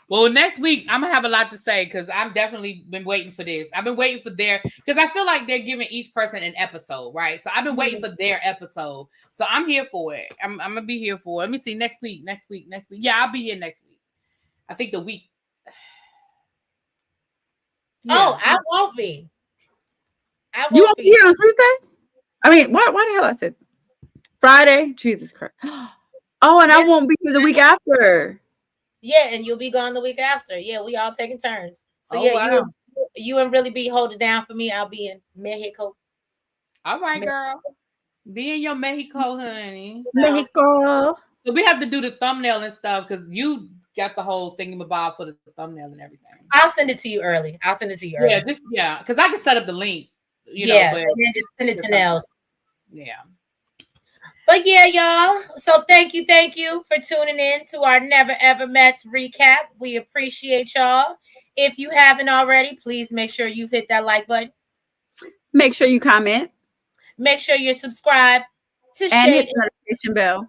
Well, next week I'm gonna have a lot to say because I've definitely been waiting for this. I've been waiting for because I feel like they're giving each person an episode, right? So I've been waiting for their episode. So I'm here for it. I'm gonna be here for it. Let me see next week. Yeah, I'll be here next week. I think the week. Yeah. Oh, I won't be. You won't be here on Tuesday? I mean, why the hell I said Friday? Jesus Christ. Oh, and I won't be here the week after. Yeah, and you'll be gone the week after. Yeah, we all taking turns. So wow. you and really be holding down for me. I'll be in Mexico. All right, girl. Be in your Mexico, honey. Mexico. So we have to do the thumbnail and stuff because you got the whole thingamabob for the thumbnail and everything. I'll send it to you early. Yeah, because I can set up the link. But and then just send it to Nels. Yeah. But yeah, y'all. So thank you for tuning in to our Never Ever Mets recap. We appreciate y'all. If you haven't already, please make sure you've hit that like button. Make sure you comment. Make sure you're subscribed to and hit Shade, the notification bell.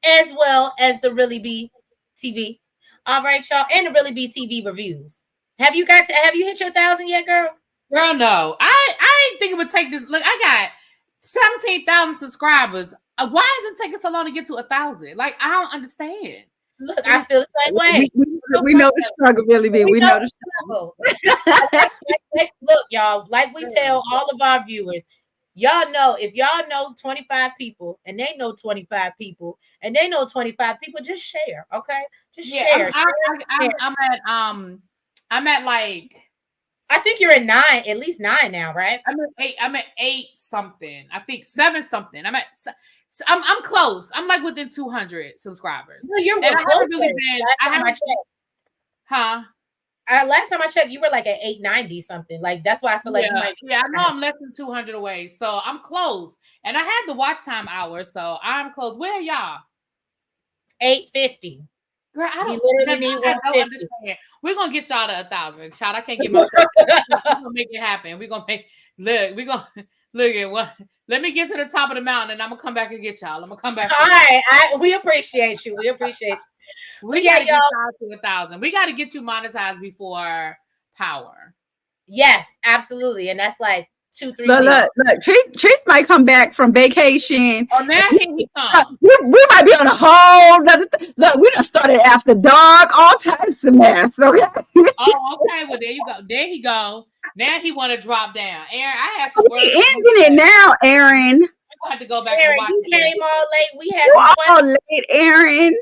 as well as the Really Be TV. All right, y'all, and the Really Be TV reviews. Have you hit your 1,000 yet, girl? Girl, no. I ain't think it would take this. Look, I got 17,000 subscribers. Why is it taking so long to get to 1,000? Like, I don't understand. Look, I feel the same way. We know the struggle, Really Be. We know the struggle. Look, y'all, like we tell all of our viewers, y'all know, if y'all know 25 people and they know 25 people and they know 25 people, just share, okay? Just share. I'm at like, I think you're at at least 9 now, right? I'm at 8 something. I think 7 something. I'm close. I'm like within 200 subscribers. No, you're close. Last time I checked, you were like at 890 something. Like, that's why I feel like you might. Yeah, I know I'm less than 200 away, so I'm close. And I have the watch time hour, so I'm close. Where are y'all? 850. Girl, I don't understand. We're gonna get y'all to 1,000. Child, I can't get myself. We're gonna make it happen. We're gonna look at what. Let me get to the top of the mountain, and I'm gonna come back and get y'all. I'm gonna come back. All right, we appreciate you. We appreciate you. We gotta get y'all to 1,000. We gotta get you monetized before Power. Yes, absolutely, and that's like 2-3 weeks. Look. Trees might come back from vacation. Oh, now here he comes. We might be on a whole nother look, we done started after dark, all types of mess. Okay. Oh, okay. Well, there you go. There he go. Now he want to drop down. Aaron, I have some words. Ending it now, Aaron. I have to go back Aaron, and watch. You came all late. We had you all late, Aaron.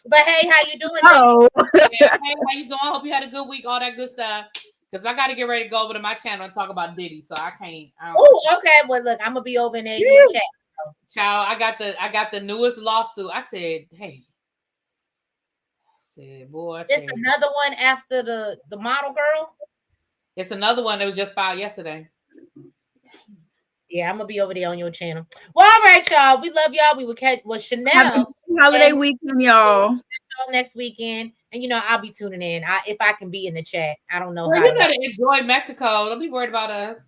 But hey, how you doing? Oh. Hey, how you doing? I hope you had a good week. All that good stuff. Because I got to get ready to go over to my channel and talk about Diddy, so I can't. Oh, okay. Well, look, I'm gonna be over in there in your chat. Child, I got the newest lawsuit. I said, hey. It's another one after the model girl. It's another one that was just filed yesterday. Yeah, I'm gonna be over there on your channel. Well, all right, y'all. We love y'all. We will catch Chanel. Happy holiday weekend, y'all. Next weekend, and I'll be tuning in. If I can be in the chat. I don't know. Well, you better enjoy Mexico. Don't be worried about us.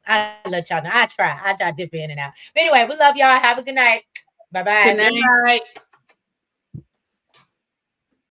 I let y'all know. I try dip in and out. But anyway, we love y'all. Have a good night. Bye-bye. Good night.